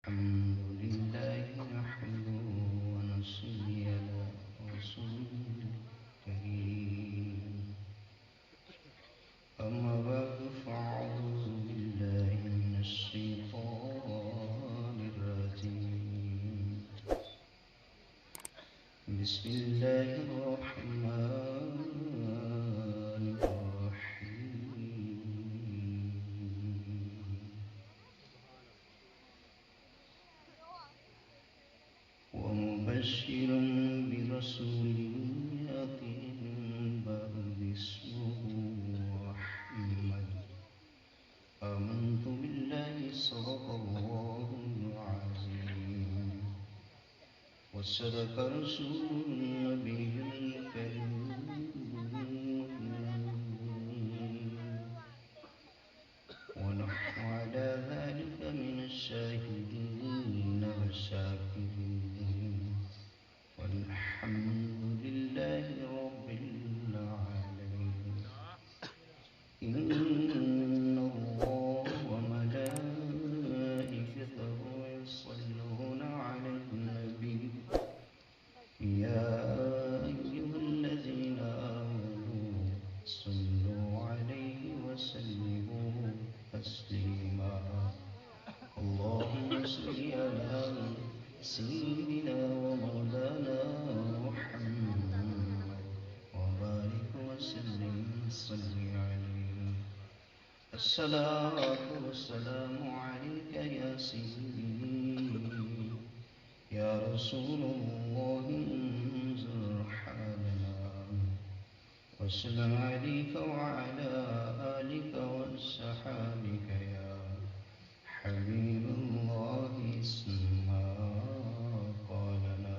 الحمد لله نحمده ونصلي على رسوله الكريم. أما بعد فأعوذ بالله من الشيطان الرجيم. بسم الله الرحمن الرحيم. ومبشرا برسول يأتي من بعد اسمه أحمد. آمنت بالله صدق الله العظيم وصدق رسول النبي الكريم. ونحن على ذلك من الشاهدين والشاكرين والحمد لله رب العالمين. إن الله وملائكته يصلون على النبي يا أيها الذين آمنوا صلوا عليه وسلموا تسليما. اللهم صل على سيدنا ومولانا محمد وبارك وسلم صل عليه. الصلاة والسلام عليك يا سيدي يا رسول الله انظر حالنا وسلم عليك وعلى آلك وأصحابك يا حبيب الله اسمع قولنا.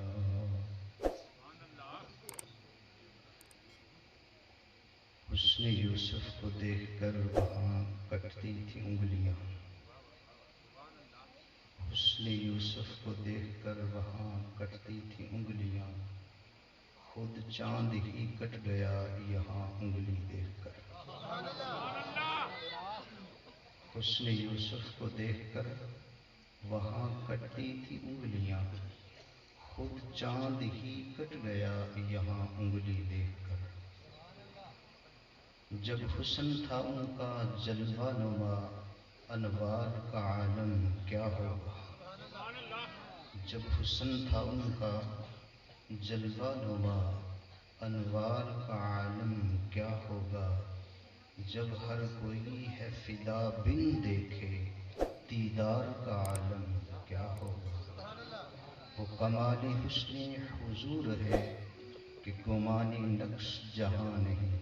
حسن یوسف کو دیکھ کر وہاں کٹتی تھی انگلیاں. حسن یوسف کو دیکھ کر وہاں کٹتی تھی انگلیاں. خود چاند ہی کٹ گیا یہاں انگلی دیکھ کر. حسن یوسف کو دیکھ کر وہاں کٹتی تھی انگلیاں. خود چاند ہی کٹ گیا یہاں انگلی دیکھ کر. جب حسن تھا ان کا جلوہ نما انوار کا عالم کیا ہوگا. جب حسن تھا ان کا جلوہ نما انوار کا عالم کیا ہوگا. جب ہر کوئی ہے فدا بن دیکھے دیدار کا عالم کیا ہوگا. وہ کمال حسن حضور ہے کہ گمان نقش جہاں نہیں.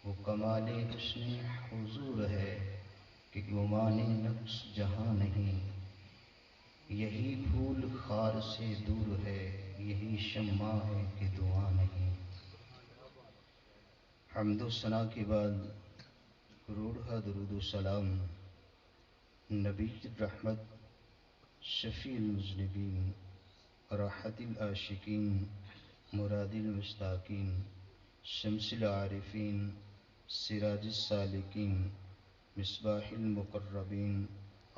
وہ کمال حسن حضور ہے کہ گمان نقش جہاں نہیں. یہی پھول خار سے دور ہے یہی شمع ہے کہ دعا نہیں. حمد و ثنا کے بعد کروڑہ درود و سلام نبی رحمت شفیع المذنبین راحت العاشقین مراد المشتاقین شمس العارفین سراج السالکین مصباح المقربین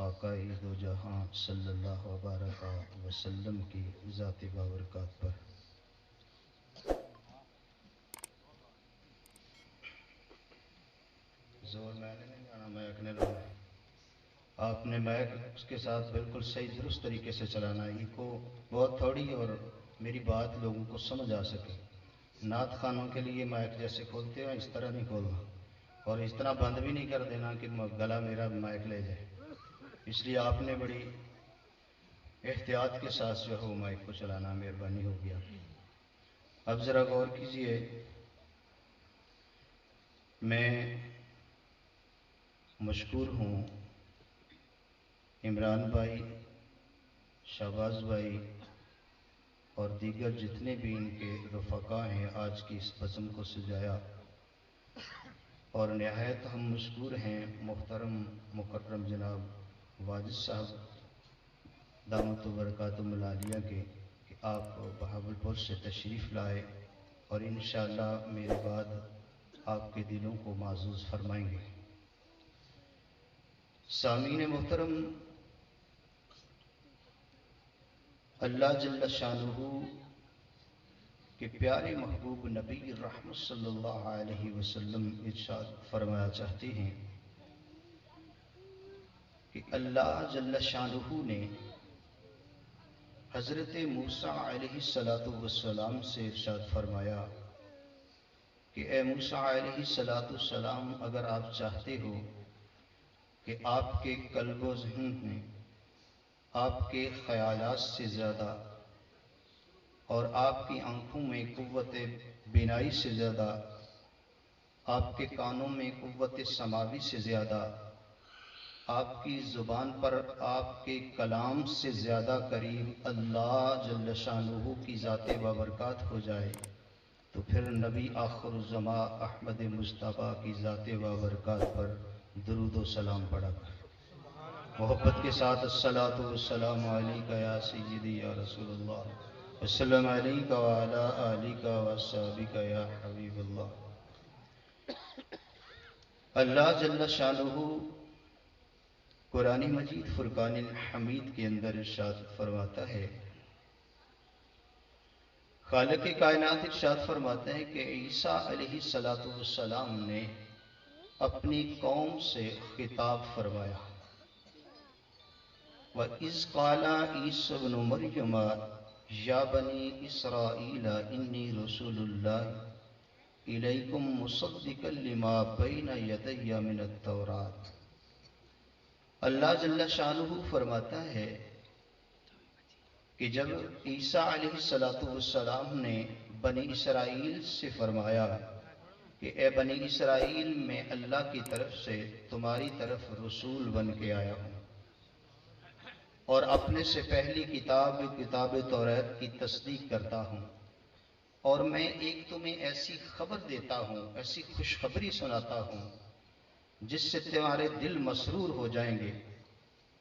آقائے دو جہاں صلی اللہ وبارک وسلم کی ذات بابرکات پر. زور میں نہیں گانا میک نے لگا. آپ نے میک اس کے ساتھ بالکل صحیح درست طریقے سے چلانا ہے. یہ کو بہت تھوڑی اور میری بات لوگوں کو سمجھ آ سکے. نعت خانوں کے لیے مائک جیسے کھولتے ہیں اس طرح نہیں کھولنا اور اس طرح بند بھی نہیں کر دینا کہ گلا میرا مائک لے جائے. اس لیے آپ نے بڑی احتیاط کے ساتھ جو ہے وہ مائک کو چلانا مہربانی ہو گیا. اب ذرا غور کیجئے. میں مشکور ہوں عمران بھائی شہباز بھائی اور دیگر جتنے بھی ان کے رفقا ہیں آج کی اس بزم کو سجایا. اور نہایت ہم مشکور ہیں محترم مکرم جناب واجد صاحب دامت و برکاتہم العالیہ کے کہ آپ بہاولپور سے تشریف لائے اور انشاءاللہ میرے بعد آپ کے دلوں کو معزوز فرمائیں گے. سامعین محترم اللہ جل شانہ کہ پیارے محبوب نبی رحمت صلی اللہ علیہ وسلم ارشاد فرمایا چاہتے ہیں کہ اللہ جل شانہ نے حضرت موسیٰ علیہ السلام سے ارشاد فرمایا کہ اے موسیٰ علیہ السلام، اگر آپ چاہتے ہو کہ آپ کے قلب و ذہن میں آپ کے خیالات سے زیادہ اور آپ کی آنکھوں میں قوت بینائی سے زیادہ، آپ کے کانوں میں قوت سماوی سے زیادہ، آپ کی زبان پر آپ کے کلام سے زیادہ قریب اللہ جل شانہ کی ذات بابرکات ہو جائے تو پھر نبی آخر الزمان احمد مصطفیٰ کی ذات بابرکات پر درود و سلام پڑھا کر محبت کے ساتھ الصلاۃ والسلام علیکہ یا سیدی یا رسول اللہ وسلم علیکہ وعلی آلکہ واصحابکہ یا حبیب اللہ۔ اللہ جل شانہ قرآن مجید فرقان الحمید کے اندر ارشاد فرماتا ہے، خالق کائنات ارشاد فرماتے ہیں کہ عیسیٰ علیہ السلام نے اپنی قوم سے خطاب فرمایا، وَإِذْ قَالَ عِيسَىٰ ابْنُ مَرْيَمَ يَا بَنِي إِسْرَائِيلَ إِنِّي رَسُولُ اللَّهِ إِلَيْكُمْ مُصَدِّقًا لِمَا بَيْنَ يَدَيَّ مِنَ التَّوْرَاةِ۔ اللہ جل شانہ فرماتا ہے کہ جب عیسیٰ علیہ السلام نے بنی اسرائیل سے فرمایا کہ اے بنی اسرائیل، میں اللہ کی طرف سے تمہاری طرف رسول بن کے آیا ہوں اور اپنے سے پہلی کتاب توریت کی تصدیق کرتا ہوں، اور میں ایک تمہیں ایسی خبر دیتا ہوں، ایسی خوشخبری سناتا ہوں جس سے تمہارے دل مسرور ہو جائیں گے،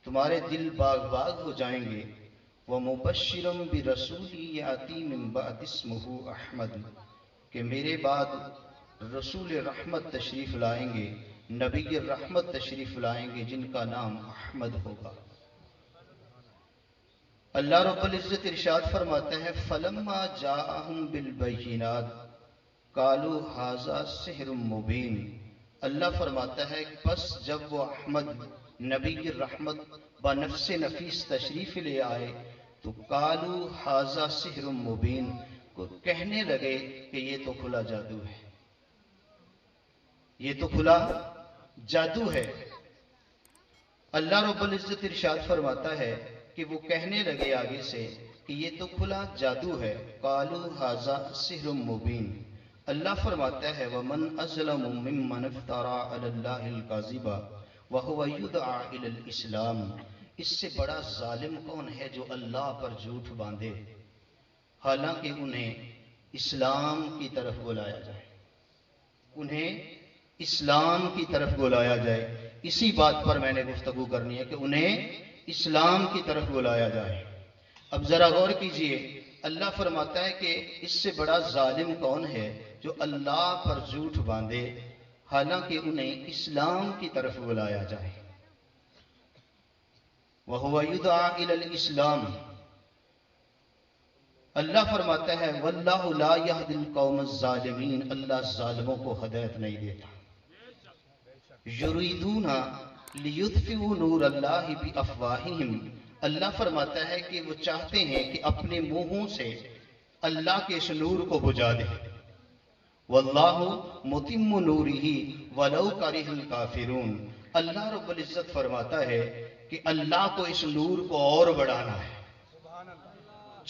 تمہارے دل باغ باغ ہو جائیں گے۔ وَمُبَشِّرًا بِرَسُولٍ يَأْتِي مِن بَعْدِي اسْمُهُ أَحْمَدُ، کہ میرے بعد رسول رحمت تشریف لائیں گے، نبی رحمت تشریف لائیں گے جن کا نام احمد ہوگا۔ اللہ رب العزت ارشاد فرماتا ہے، فَلَمَّا جَاءَهُم بِالْبَيِّنَاتِ قَالُوا هَٰذَا سِحْرٌ مُّبِينٌ۔ اللہ فرماتا ہے بس جب وہ احمد نبی رحمت بنفس نفیس تشریف لے آئے تو قَالُوا هَٰذَا سِحْرٌ مُّبِينٌ، کہنے لگے کہ یہ تو کھلا جادو ہے، یہ تو کھلا جادو ہے۔ اللہ رب العزت ارشاد فرماتا ہے کہ وہ کہنے لگے آگے سے کہ یہ تو کھلا جادو ہے، قَالُوا هَٰذَا سِحْرٌ مُّبِينٌ۔ اللہ فرماتا ہے وَمَنْ أَظْلَمُ مِمَّنِ افْتَرَىٰ عَلَى اللَّهِ الْكَذِبَ وَهُوَ يُدْعَىٰ إِلَى الْإِسْلَامِ۔ اس سے بڑا ظالم کون ہے جو اللہ پر جھوٹ باندھے حالانکہ انہیں اسلام کی طرف بلایا جائے، انہیں اسلام کی طرف بلایا جائے۔ اسی بات پر میں نے گفتگو کرنی ہے کہ انہیں اسلام کی طرف بلایا جائے۔ اب ذرا غور کیجئے، اللہ فرماتا ہے کہ اس سے بڑا ظالم کون ہے جو اللہ پر جھوٹ باندھے حالانکہ انہیں اسلام کی طرف بلایا جائے۔ وَهُوَ يُدْعَىٰ إِلَى الْإِسْلَامِ۔ اللہ فرماتا ہے وَاللَّهُ لَا يَهْدِي الْقَوْمَ الظَّالِمِينَ، اللہ ظالموں کو ہدایت نہیں دیتا۔ يُرِيدُونَ لِيُطْفِئُوا نُورَ اللَّهِ بِأَفْوَاهِهِمْ، اللہ فرماتا ہے کہ وہ چاہتے ہیں کہ اپنے منہوں سے اللہ کے اس نور کو بجھا دے۔ وَاللَّهُ مُتِمُّ نُورِهِ وَلَوْ كَرِهَ الْكَافِرُونَ، اللہ رب العزت فرماتا ہے کہ اللہ کو اس نور کو اور بڑھانا ہے،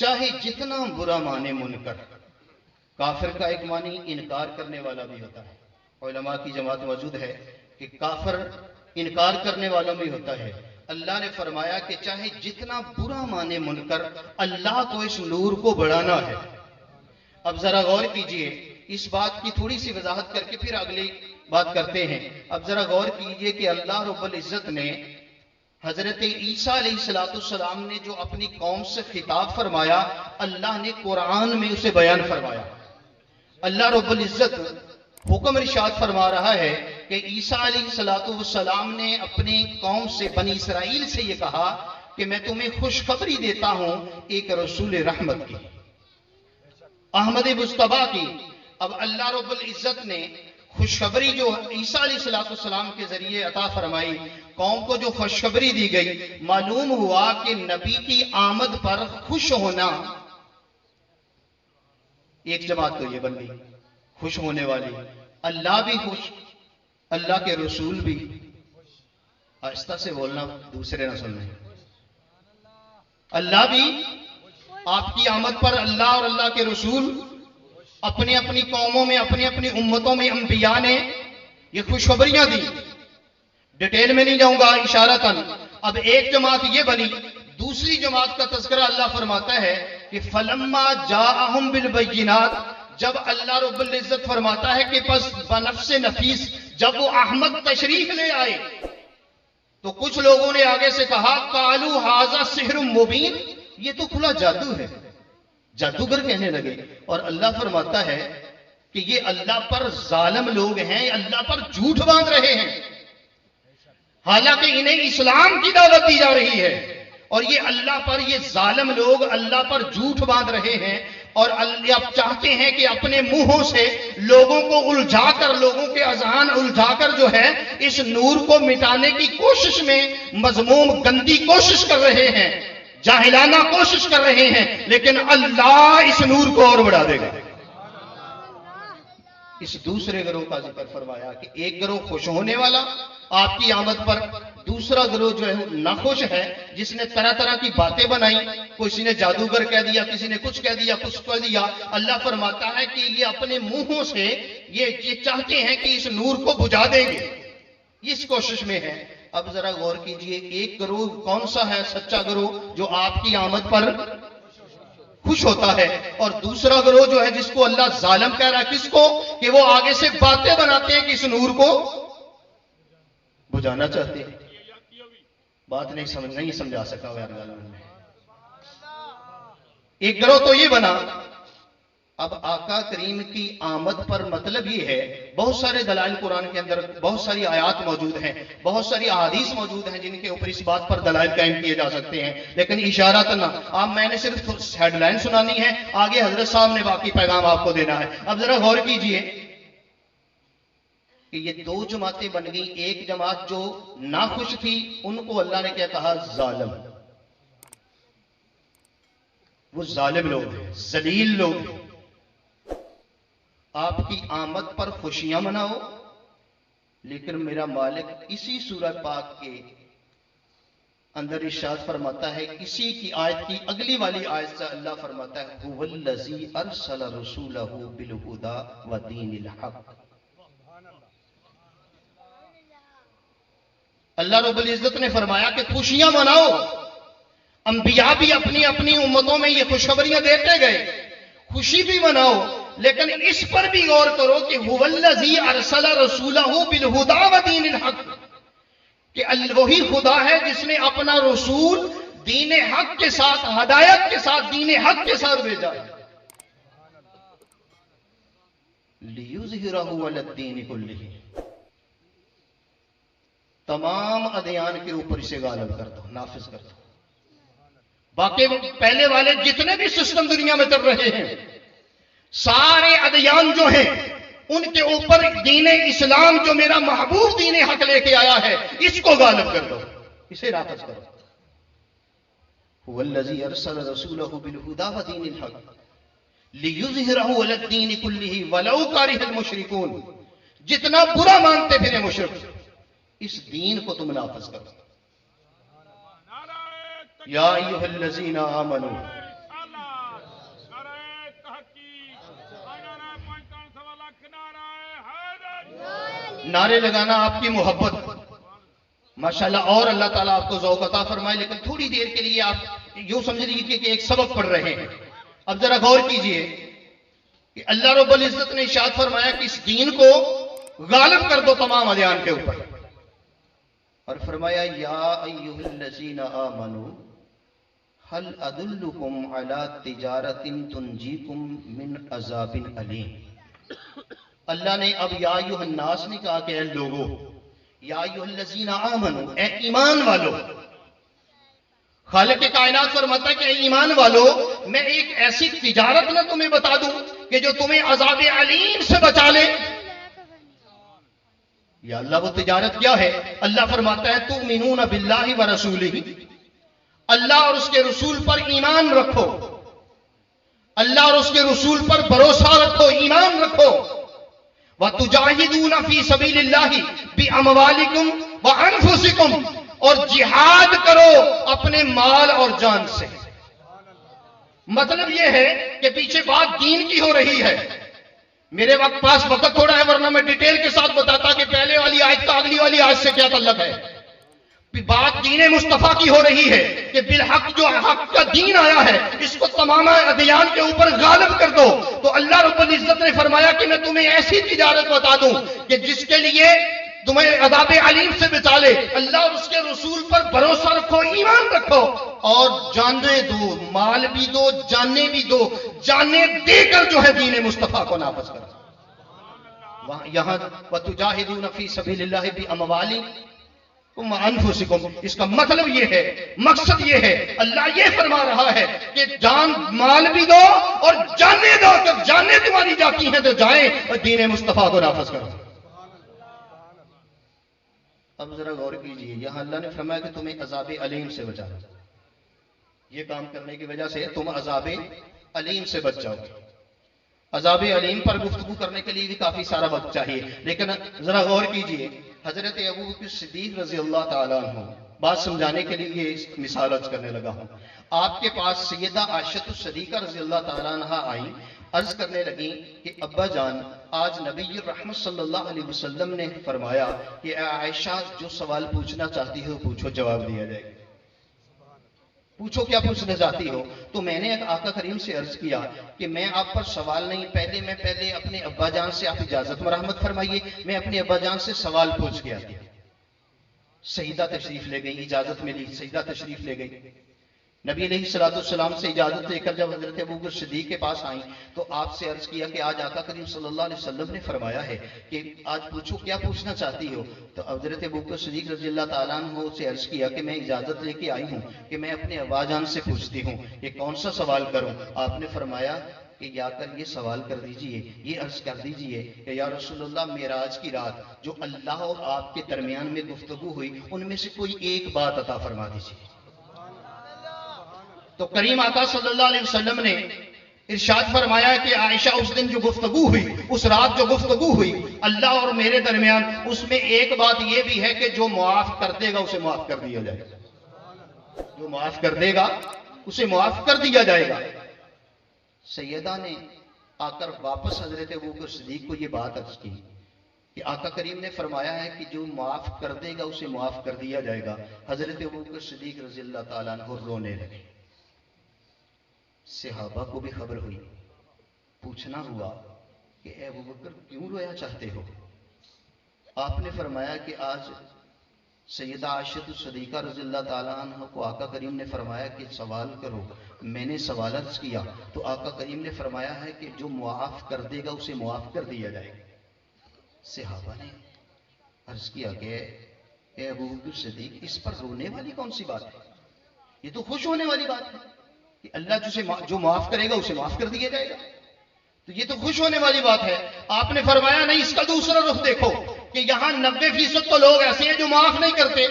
چاہے جتنا برا مانے منکر۔ کافر کا ایک معنی انکار کرنے والا بھی ہوتا ہے، علماء کی جماعت موجود ہے کہ کافر انکار کرنے والوں بھی ہوتا ہے۔ اللہ نے فرمایا کہ چاہے جتنا برا مانے منکر، اللہ کو اس نور کو بڑھانا ہے۔ اب ذرا غور کیجئے، اس بات کی تھوڑی سی وضاحت کر کے پھر اگلی بات کرتے ہیں۔ اب ذرا غور کیجئے کہ اللہ رب العزت نے حضرت عیسیٰ علیہ السلام نے جو اپنی قوم سے خطاب فرمایا، اللہ نے قرآن میں اسے بیان فرمایا۔ اللہ رب العزت حکم ارشاد فرما رہا ہے کہ عیسیٰ علیہ السلام نے اپنی قوم سے، بنی اسرائیل سے یہ کہا کہ میں تمہیں خوشخبری دیتا ہوں ایک رسول رحمت کی، احمد مصطفیٰ کی۔ اب اللہ رب العزت نے خوشخبری جو عیسیٰ علیہ السلام کے ذریعے عطا فرمائی، قوم کو جو خوشخبری دی گئی، معلوم ہوا کہ نبی کی آمد پر خوش ہونا، ایک جماعت تو یہ بن گئی خوش ہونے والی، اللہ بھی خوش، اللہ کے رسول بھی۔ آہستہ سے بولنا، دوسرے نہ سننے۔ اللہ بھی آپ کی آمد پر، اللہ اور اللہ کے رسول اپنی اپنی قوموں میں، اپنی اپنی امتوں میں انبیاء نے یہ خوشخبریاں دی۔ ڈیٹیل میں نہیں جاؤں گا، اشارتاً۔ اب ایک جماعت یہ بنی، دوسری جماعت کا تذکرہ اللہ فرماتا ہے کہ فَلَمَّا جَاءَهُمْ بِالْبَيِّنَاتِ، جب اللہ رب العزت فرماتا ہے کہ پس بنفس نفیس جب وہ احمد تشریف لے آئے تو کچھ لوگوں نے آگے سے کہا قَالُوا هَذَا سِحْرٌ مُبِينٌ، یہ تو کھلا جادو ہے، جادوگر کہنے لگے۔ اور اللہ فرماتا ہے کہ یہ اللہ پر ظالم لوگ ہیں، اللہ پر جھوٹ باندھ رہے ہیں، حالانکہ انہیں اسلام کی دعوت دی جا رہی ہے، اور یہ اللہ پر، یہ ظالم لوگ اللہ پر جھوٹ باندھ رہے ہیں، اور اللہ چاہتے ہیں کہ اپنے منہوں سے لوگوں کو الجھا کر، لوگوں کے اذہان الجھا کر جو ہے اس نور کو مٹانے کی کوشش میں مذموم گندی کوشش کر رہے ہیں، جاہلانہ کوشش کر رہے ہیں، لیکن اللہ اس نور کو اور بڑھا دے گا۔ اس دوسرے گروہ کا ذکر فرمایا کہ ایک گروہ خوش ہونے والا آپ کی آمد پر، دوسرا گروہ جو ہے ناخوش ہے، جس نے طرح طرح کی باتیں بنائی، کسی نے جادوگر کہہ دیا، کسی نے کچھ کہہ دیا، کچھ کہہ دیا۔ اللہ فرماتا ہے کہ یہ اپنے منہوں سے یہ چاہتے ہیں کہ اس نور کو بجھا دیں گے، اس کوشش میں ہے۔ اب ذرا غور کیجئے، ایک گروہ کون سا ہے سچا گروہ جو آپ کی آمد پر خوش ہوتا ہے، اور دوسرا گروہ جو ہے جس کو اللہ ظالم کہہ رہا ہے، کس کو؟ کہ وہ آگے سے باتیں بناتے ہیں کہ اس نور کو بجھانا چاہتے ہیں۔ بات نہیں سمجھا سکا ہوا یار میں۔ ایک گروہ تو یہ بنا۔ اب آقا کریم کی آمد پر مطلب یہ ہے، بہت سارے دلائل قرآن کے اندر، بہت ساری آیات موجود ہیں، بہت ساری احادیث موجود ہیں جن کے اوپر اس بات پر دلائل قائم کیے جا سکتے ہیں، لیکن اشاراتاً اب میں نے صرف ہیڈ لائن سنانی ہے، آگے حضرت صاحب نے باقی پیغام آپ کو دینا ہے۔ اب ذرا غور کیجئے کہ یہ دو جماعتیں بن گئی، ایک جماعت جو ناخوش تھی ان کو اللہ نے کیا کہا؟ ظالم۔ وہ ظالم لوگ ہیں، ذلیل لوگ ہیں۔ آپ کی آمد پر خوشیاں مناؤ، لیکن میرا مالک اسی سورہ پاک کے اندر ارشاد فرماتا ہے، اسی کی آیت کی اگلی والی آیت سے اللہ فرماتا ہے هُوَ الَّذِي أَرْسَلَ رَسُولَهُ بِالْهُدَى وَدِينِ الْحَقِّ۔ اللہ رب العزت نے فرمایا کہ خوشیاں مناؤ۔ انبیاء بھی اپنی اپنی امتوں میں یہ خوشخبریاں دیتے گئے، خوشی بھی مناؤ، لیکن اس پر بھی غور کرو کہ هُوَ الَّذِي أَرْسَلَ رَسُولَهُ بِالْهُدَى وَدِينِ الْحَقِّ، کہ وہی خدا ہے جس نے اپنا رسول دین حق کے ساتھ، ہدایت کے ساتھ، دین حق کے ساتھ بھیجا ہے۔ لِيُظْهِرَهُ عَلَى الدِّينِ كُلِّهِ، تمام ادیان کے اوپر اسے غالب کر دو، نافذ کر دو۔ باقی پہلے والے جتنے بھی سسٹم دنیا میں چل رہے ہیں، سارے ادیان جو ہیں ان کے اوپر دین اسلام جو میرا محبوب دین حق لے کے آیا ہے، اس کو غالب کر دو، اسے نافذ کرو۔ هُوَ الَّذِي أَرْسَلَ رَسُولَهُ بِالْهُدَى وَدِينِ الْحَقِّ لِيُظْهِرَهُ عَلَى الدِّينِ كُلِّهِ وَلَوْ كَرِهَ الْمُشْرِكُونَ، جتنا برا مانتے پھرے مشرک، اس دین کو تم نافذ کرو۔ یا ایھا الذین آمنوا، نعرے لگانا آپ کی محبت ماشاءاللہ، اور اللہ تعالیٰ آپ کو ذوق عطا فرمائے، لیکن تھوڑی دیر کے لیے آپ یوں سمجھ لیجیے کہ ایک سبق پڑھ رہے ہیں۔ اب ذرا غور کیجئے کہ اللہ رب العزت نے ارشاد فرمایا کہ اس دین کو غالب کر دو تمام ادیان کے اوپر، اور فرمایا یا ایھا الذین آمنوا هل ادلکم علی تجارۃ تنجیکم من عذاب علیم۔ اللہ نے اب یا ایھا الناس نہیں کہا کہ اے لوگو، یا ایھا الذین آمنوا، اے ایمان والو، خالق کائنات فرماتا ہے کہ ایمان والو میں ایک ایسی تجارت نہ تمہیں بتا دوں کہ جو تمہیں عذاب علیم سے بچا لے. یا اللہ وہ تجارت کیا ہے؟ اللہ فرماتا ہے تؤمنون باللہ ورسولہ، اللہ اور اس کے رسول پر ایمان رکھو، اللہ اور اس کے رسول پر بھروسہ رکھو، ایمان رکھو. وَتُجَاهِدُونَ فِي سَبِيلِ اللَّهِ بِأَمْوَالِكُمْ وَأَنفُسِكُمْ، اور جہاد کرو اپنے مال اور جان سے. مطلب یہ ہے کہ پیچھے بات دین کی ہو رہی ہے. میرے پاس وقت تھوڑا ہے ورنہ میں ڈیٹیل کے ساتھ بتاتا کہ پہلے والی آیت کا اگلی والی آیت سے کیا تعلق ہے. بات دین مصطفیٰ کی ہو رہی ہے کہ بالحق جو حق کا دین آیا ہے اس کو تمام ادیان کے اوپر غالب کر دو. تو اللہ رب العزت نے فرمایا کہ میں تمہیں ایسی تجارت بتا دوں کہ جس کے لیے تمہیں عذاب علیم سے بچا لے. اللہ اور اس کے رسول پر بھروسہ رکھو، ایمان رکھو اور جانیں دو، مال بھی دو، جانیں بھی دو، جانیں دے کر جو ہے دین مصطفیٰ کو نافذ کرو. یہاں وَتُجَاهِدُونَ فِي سَبِيلِ اللَّهِ بِأَمْوَالِكُمْ وَأَنفُسِكُمْ، اس کا مطلب یہ ہے، مقصد یہ ہے، اللہ یہ فرما رہا ہے کہ جان مال بھی دو اور جانے دو. جب جانیں تمہاری جاتی ہیں تو جائیں اور دین مصطفیٰ کو نافذ کرو. اب ذرا غور کیجئے، یہاں اللہ نے فرمایا کہ تمہیں عذاب علیم سے بچا. یہ کام کرنے کی وجہ سے تم عذاب علیم سے بچ جاؤ. عذاب علیم پر گفتگو کرنے کے لیے بھی کافی سارا وقت چاہیے، لیکن ذرا غور کیجئے. حضرت ابوبکر صدیق رضی اللہ تعالیٰ عنہ، بات سمجھانے کے لیے یہ مثال عرض کرنے لگا ہوں. آپ کے پاس سیدہ عائشہ الصدیقہ رضی اللہ تعالیٰ عنہ آئیں، عرض کرنے لگیں کہ ابا جان آج نبی رحمت صلی اللہ علیہ وسلم نے فرمایا کہ اے عائشہ جو سوال پوچھنا چاہتی ہو پوچھو، جواب دیا جائے گا. پوچھو کیا پوچھنا چاہتی ہو. تو میں نے ایک آقا کریم سے عرض کیا کہ میں آپ پر سوال نہیں، پہلے اپنے ابا جان سے آپ اجازت مرحمت فرمائیے، میں اپنے ابا جان سے سوال پوچھ کے آتی. سیدہ تشریف لے گئی، اجازت ملی، سیدہ تشریف لے گئی. نبی علیہ السلام سے اجازت لے کر جب حضرت ابوبکر صدیق کے پاس آئیں تو آپ سے عرض کیا کہ آج آقا کریم صلی اللہ علیہ وسلم نے فرمایا ہے کہ آج پوچھو کیا پوچھنا چاہتی ہو. تو حضرت ابوبکر صدیق رضی اللہ تعالیٰ عنہ سے عرض کیا کہ میں اجازت لے کے آئی ہوں کہ میں اپنے ابا جان سے پوچھتی ہوں کہ کون سا سوال کروں. آپ نے فرمایا کہ یا کر یہ سوال کر دیجئے، یہ عرض کر دیجئے کہ یا رسول اللہ معراج کی رات جو اللہ اور آپ کے درمیان میں گفتگو ہوئی ان میں سے کوئی ایک بات عطا فرما دیجئے. تو کریم آقا صلی اللہ علیہ وسلم نے ارشاد فرمایا کہ عائشہ اس دن جو گفتگو ہوئی، اس رات جو گفتگو ہوئی اللہ اور میرے درمیان، اس میں ایک بات یہ بھی ہے کہ جو معاف کر دے گا اسے معاف کر دیا جائے گا. جو معاف کر دے گا اسے معاف کر دیا جائے گا. سیدہ نے آ کر واپس حضرت ابوبکر صدیق کو یہ بات عرض کی کہ آقا کریم نے فرمایا ہے کہ جو معاف کر دے گا اسے معاف کر دیا جائے گا. حضرت ابوبکر صدیق رضی اللہ تعالیٰ عنہ رونے لگے. صحابہ کو بھی خبر ہوئی، پوچھنا ہوا کہ اے ابوبکر کیوں رویا چاہتے ہو. آپ نے فرمایا کہ آج سیدہ عائشہ الصدیقہ رضی اللہ تعالیٰ عنہ کو آقا کریم نے فرمایا کہ سوال کرو. میں نے سوال عرض کیا تو آقا کریم نے فرمایا ہے کہ جو معاف کر دے گا اسے معاف کر دیا جائے گا. صحابہ نے عرض کیا کہ اے ابوبکر صدیق اس پر رونے والی کون سی بات ہے، یہ تو خوش ہونے والی بات ہے کہ اللہ جو معاف کرے گا اسے معاف کر دیا جائے گا. تو یہ تو خوش ہونے والی بات ہے. آپ نے فرمایا نہیں، اس کا دوسرا رخ دیکھو کہ یہاں 90% تو لوگ ایسے ہیں جو معاف نہیں کرتے.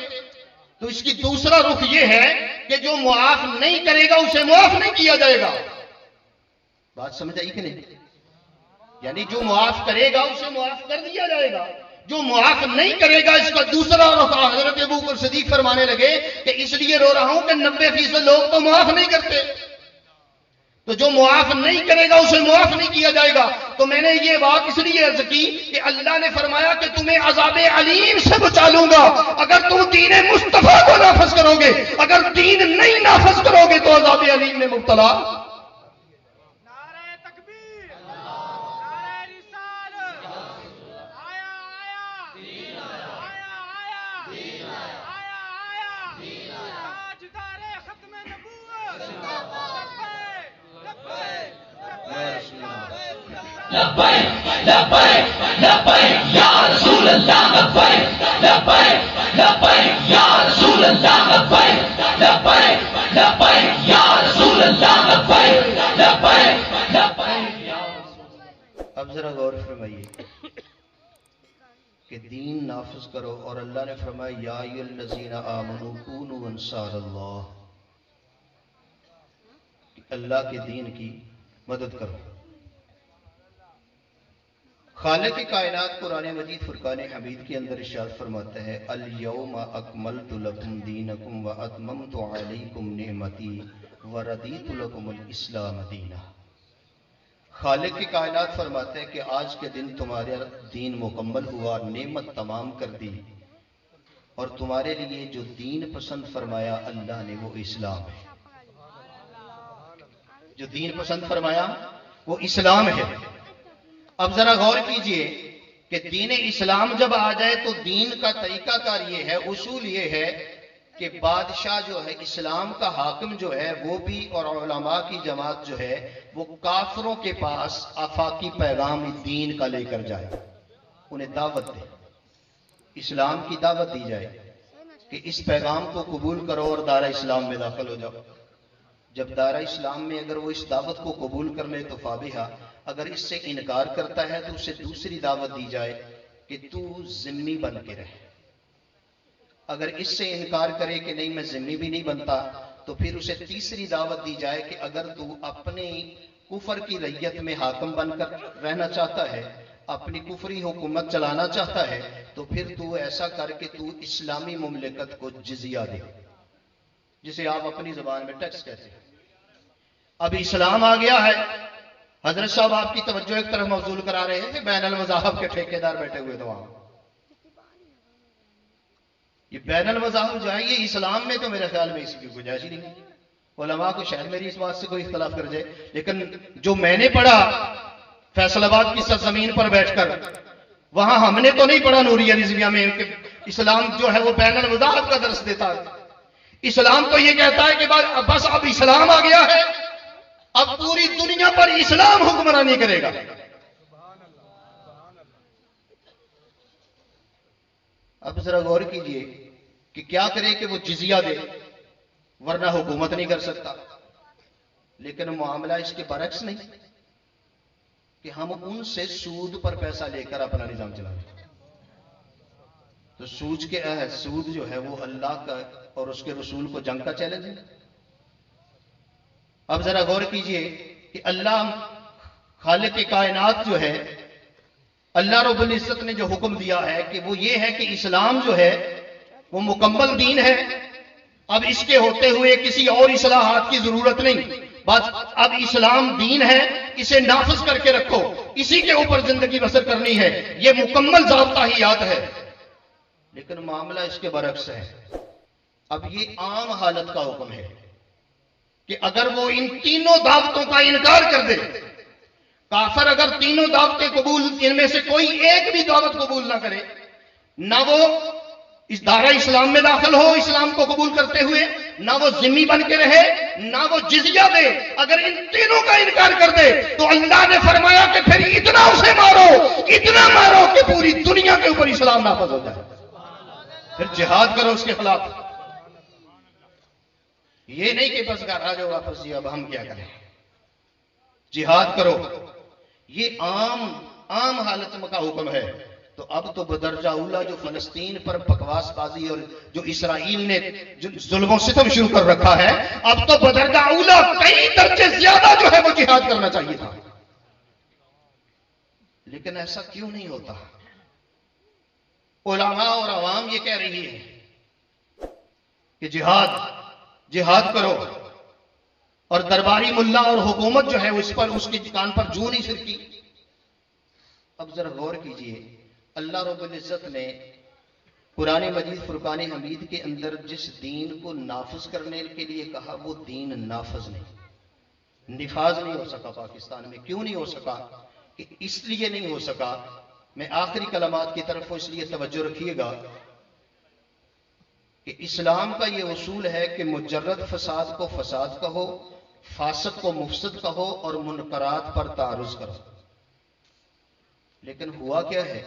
تو اس کی دوسرا رخ یہ ہے کہ جو معاف نہیں کرے گا اسے معاف نہیں کیا جائے گا. بات سمجھ آئی کہ نہیں؟ یعنی جو معاف کرے گا اسے معاف کر دیا جائے گا، جو معاف نہیں کرے گا اس کا دوسرا رخ. حضرت ابوبکر صدیق فرمانے لگے کہ اس لیے رو رہا ہوں کہ 90% لوگ تو معاف نہیں کرتے، تو جو معاف نہیں کرے گا اسے معاف نہیں کیا جائے گا. تو میں نے یہ بات اس لیے عرض کی کہ اللہ نے فرمایا کہ تمہیں عذاب علیم سے بچا لوں گا اگر تم دین مصطفیٰ کو نافذ کرو گے. اگر دین نہیں نافذ کرو گے تو عذاب علیم میں مبتلا. لبیک لبیک لبیک یا رسول اللہ، لبیک لبیک لبیک یا رسول اللہ، لبیک لبیک فرمائیے کہ دین نافذ کرو، اور اللہ نے فرمایا یا ایھا الذین آمنوا کونوا انصار اللہ، کہ اللہ کے دین کی مدد کرو۔ خالق کائنات قرآن مجید فرقان حمید کے اندر ارشاد فرماتا ہے الیوم اکملت لکم دینکم واتممت علیکم نعمتی وردیت لکم الاسلام دینا۔ خالق کی کائنات فرماتا ہے کہ آج کے دن تمہارا دین مکمل ہوا، نعمت تمام کر دی، اور تمہارے لیے جو دین پسند فرمایا اللہ نے وہ اسلام ہے۔ جو دین پسند فرمایا وہ اسلام ہے۔ اب ذرا غور کیجئے کہ دین اسلام جب آ جائے تو دین کا طریقہ کار یہ ہے، اصول یہ ہے کہ بادشاہ جو ہے، اسلام کا حاکم جو ہے وہ بھی، اور علماء کی جماعت جو ہے وہ کافروں کے پاس آفاقی پیغام دین کا لے کر جائے، انہیں دعوت دے، اسلام کی دعوت دی جائے کہ اس پیغام کو قبول کرو اور دارہ اسلام میں داخل ہو جاؤ۔ جب دارہ اسلام میں اگر وہ اس دعوت کو قبول کر لے تو فابہا، اگر اس سے انکار کرتا ہے تو اسے دوسری دعوت دی جائے کہ تو ذمی بن کے رہے۔ اگر اس سے انکار کرے کہ نہیں میں ذمی بھی نہیں بنتا تو پھر اسے تیسری دعوت دی جائے کہ اگر تو اپنی کفر کی ریت میں حاکم بن کر رہنا چاہتا ہے، اپنی کفری حکومت چلانا چاہتا ہے، تو پھر تو ایسا کر کے تو اسلامی مملکت کو جزیہ دے، جسے آپ اپنی زبان میں ٹیکس کہتے ہیں۔ اب اسلام آ گیا ہے۔ حضرت صاحب آپ کی توجہ ایک طرف مبذول کرا رہے تھے، بین المذاہب کے ٹھیکیدار بیٹھے ہوئے تھے وہاں۔ یہ بین المذاہب جو ہے یہ اسلام میں تو میرے خیال میں اس کی گنجائش ہی نہیں۔ علماء کو شاید میری اس بات سے کوئی اختلاف کر جائے، لیکن جو میں نے پڑھا فیصل آباد کی سرزمین پر بیٹھ کر، وہاں ہم نے تو نہیں پڑھا نوریہ رضویہ میں کہ اسلام جو ہے وہ بین المذاہب کا درس دیتا ہے۔ اسلام تو یہ کہتا ہے کہ بس اب اسلام آ گیا ہے، اب پوری دنیا پر اسلام حکمرانی کرے گا۔ اب ذرا غور کیجئے کہ کیا کرے کہ وہ جزیہ دے، ورنہ حکومت نہیں کر سکتا۔ لیکن معاملہ اس کے برعکس نہیں کہ ہم ان سے سود پر پیسہ لے کر اپنا نظام چلائیں۔ تو سود جو ہے وہ اللہ کا اور اس کے رسول کو جنگ کا چیلنج ہے۔ اب ذرا غور کیجئے کہ اللہ خالق کائنات جو ہے، اللہ رب العزت نے جو حکم دیا ہے کہ وہ یہ ہے کہ اسلام جو ہے وہ مکمل دین ہے۔ اب اس کے ہوتے ہوئے کسی اور اصلاحات کی ضرورت نہیں، بس اب اسلام دین ہے، اسے نافذ کر کے رکھو، اسی کے اوپر زندگی بسر کرنی ہے، یہ مکمل ضابطہ حیات ہے۔ لیکن معاملہ اس کے برعکس ہے۔ اب یہ عام حالت کا حکم ہے کہ اگر وہ ان تینوں دعوتوں کا انکار کر دے، کافر اگر تینوں دعوتیں قبول، ان میں سے کوئی ایک بھی دعوت قبول نہ کرے، نہ وہ اس دائرہ اسلام میں داخل ہو اسلام کو قبول کرتے ہوئے، نہ وہ ذمی بن کے رہے، نہ وہ جزیہ دے، اگر ان تینوں کا انکار کر دے تو اللہ نے فرمایا کہ پھر اتنا اسے مارو، اتنا مارو کہ پوری دنیا کے اوپر اسلام نافذ ہو جائے۔ پھر جہاد کرو اس کے خلاف۔ یہ نہیں کہ بس گھر آ جاؤ واپس، یہ اب ہم کیا کریں، جہاد کرو۔ یہ عام حالت کا حکم ہے۔ تو اب تو بدرجہ اولا جو فلسطین پر بکواس بازی اور جو اسرائیل نے جو ظلم و ستم شروع کر رکھا ہے، اب تو بدرجہ اولا کئی درجے زیادہ جو ہے وہ جہاد کرنا چاہیے تھا۔ لیکن ایسا کیوں نہیں ہوتا؟ علماء اور عوام یہ کہہ رہی ہے کہ جہاد کرو، اور درباری ملا اور حکومت جو ہے اس کی کان پر جو نہیں سرکی۔ اب ذرا غور کیجئے، اللہ رب العزت نے قرآن مجید فرقان حمید کے اندر جس دین کو نافذ کرنے کے لیے کہا، وہ دین نافذ نہیں، نفاذ نہیں ہو سکا پاکستان میں۔ کیوں نہیں ہو سکا؟ کہ اس لیے نہیں ہو سکا، میں آخری کلمات کی طرف اس لیے توجہ رکھیے گا کہ اسلام کا یہ اصول ہے کہ مجرد فساد کو فساد کہو، فاسق کو مفسد کہو، اور منکرات پر تعرض کرو۔ لیکن ہوا کیا ہے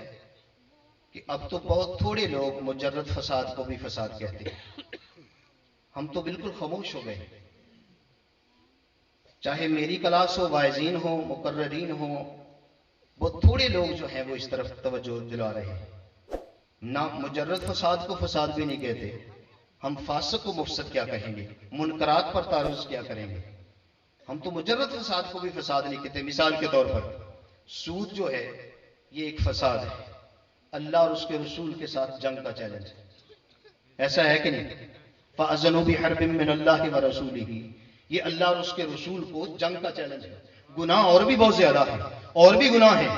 کہ اب تو بہت تھوڑے لوگ مجرد فساد کو بھی فساد کہتے ہیں۔ ہم تو بالکل خاموش ہو گئے، چاہے میری کلاس ہو، واعظین ہو، مقررین ہو، بہت تھوڑے لوگ جو ہیں وہ اس طرف توجہ دلا رہے ہیں. نہ مجرد فساد کو فساد بھی نہیں کہتے. ہم فاسق کو مفسد کیا کہیں گے؟ منکرات پر تعرض کیا کریں گے؟ ہم تو مجرد فساد کو بھی فساد نہیں کہتے. مثال کے طور پر سود جو ہے یہ ایک فساد ہے. اللہ اور اس کے رسول کے ساتھ جنگ کا چیلنج ہے. ایسا ہے کہ نہیں؟ فَأَذَنُوا بِحَرْبٍ مِّنَ اللَّهِ وَرَسُولِهِ، یہ اللہ اور اس کے رسول کو جنگ کا چیلنج ہے. گناہ اور بھی بہت زیادہ ہے، اور بھی گناہ ہیں،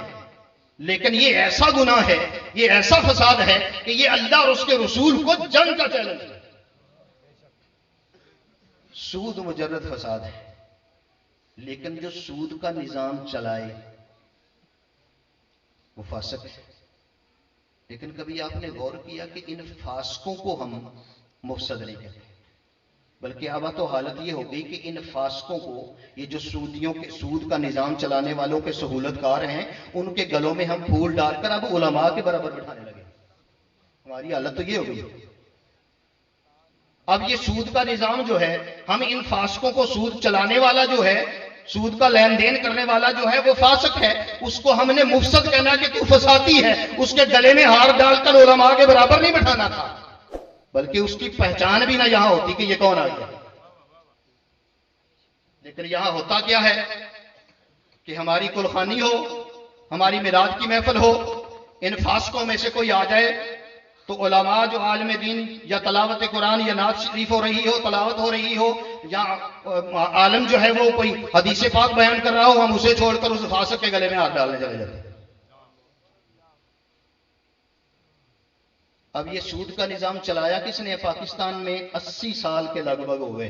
لیکن یہ ایسا گناہ ہے، یہ ایسا فساد ہے کہ یہ اللہ اور اس کے رسول کو جنگ کا چیلنج ہے. سود مجرد فساد ہے، لیکن جو سود کا نظام چلائے وہ فاسق ہے. لیکن کبھی آپ نے غور کیا کہ ان فاسقوں کو ہم مفسد نہیں کہتے، بلکہ اب تو حالت یہ ہو گئی کہ ان فاسقوں کو، یہ جو سودیوں کے سود کا نظام چلانے والوں کے سہولت کار ہیں، ان کے گلوں میں ہم پھول ڈال کر اب علماء کے برابر بٹھانے لگے. ہماری حالت تو یہ ہو گئی. اب یہ سود کا نظام جو ہے، ہم ان فاسقوں کو، سود چلانے والا جو ہے، سود کا لین دین کرنے والا جو ہے وہ فاسق ہے، اس کو ہم نے مفسد کہنا کہ تو فسادی ہے. اس کے گلے میں ہار ڈال کر علماء کے برابر نہیں بٹھانا تھا، بلکہ اس کی پہچان بھی نہ یہاں ہوتی کہ یہ کون آ گیا. لیکن یہاں ہوتا کیا ہے کہ ہماری کلخانی ہو، ہماری میلاد کی محفل ہو، ان فاسقوں میں سے کوئی آ جائے تو علماء جو عالم دین یا تلاوت قرآن یا نعت شریف ہو رہی ہو، تلاوت ہو رہی ہو، یا عالم جو ہے وہ کوئی حدیث پاک بیان کر رہا ہو، ہم اسے چھوڑ کر اس فاسق کے گلے میں ہاتھ ڈالنے چلے جاتے ہیں. اب یہ سود کا نظام چلایا کس نے؟ پاکستان میں 80 سال کے لگ بھگ ہوئے.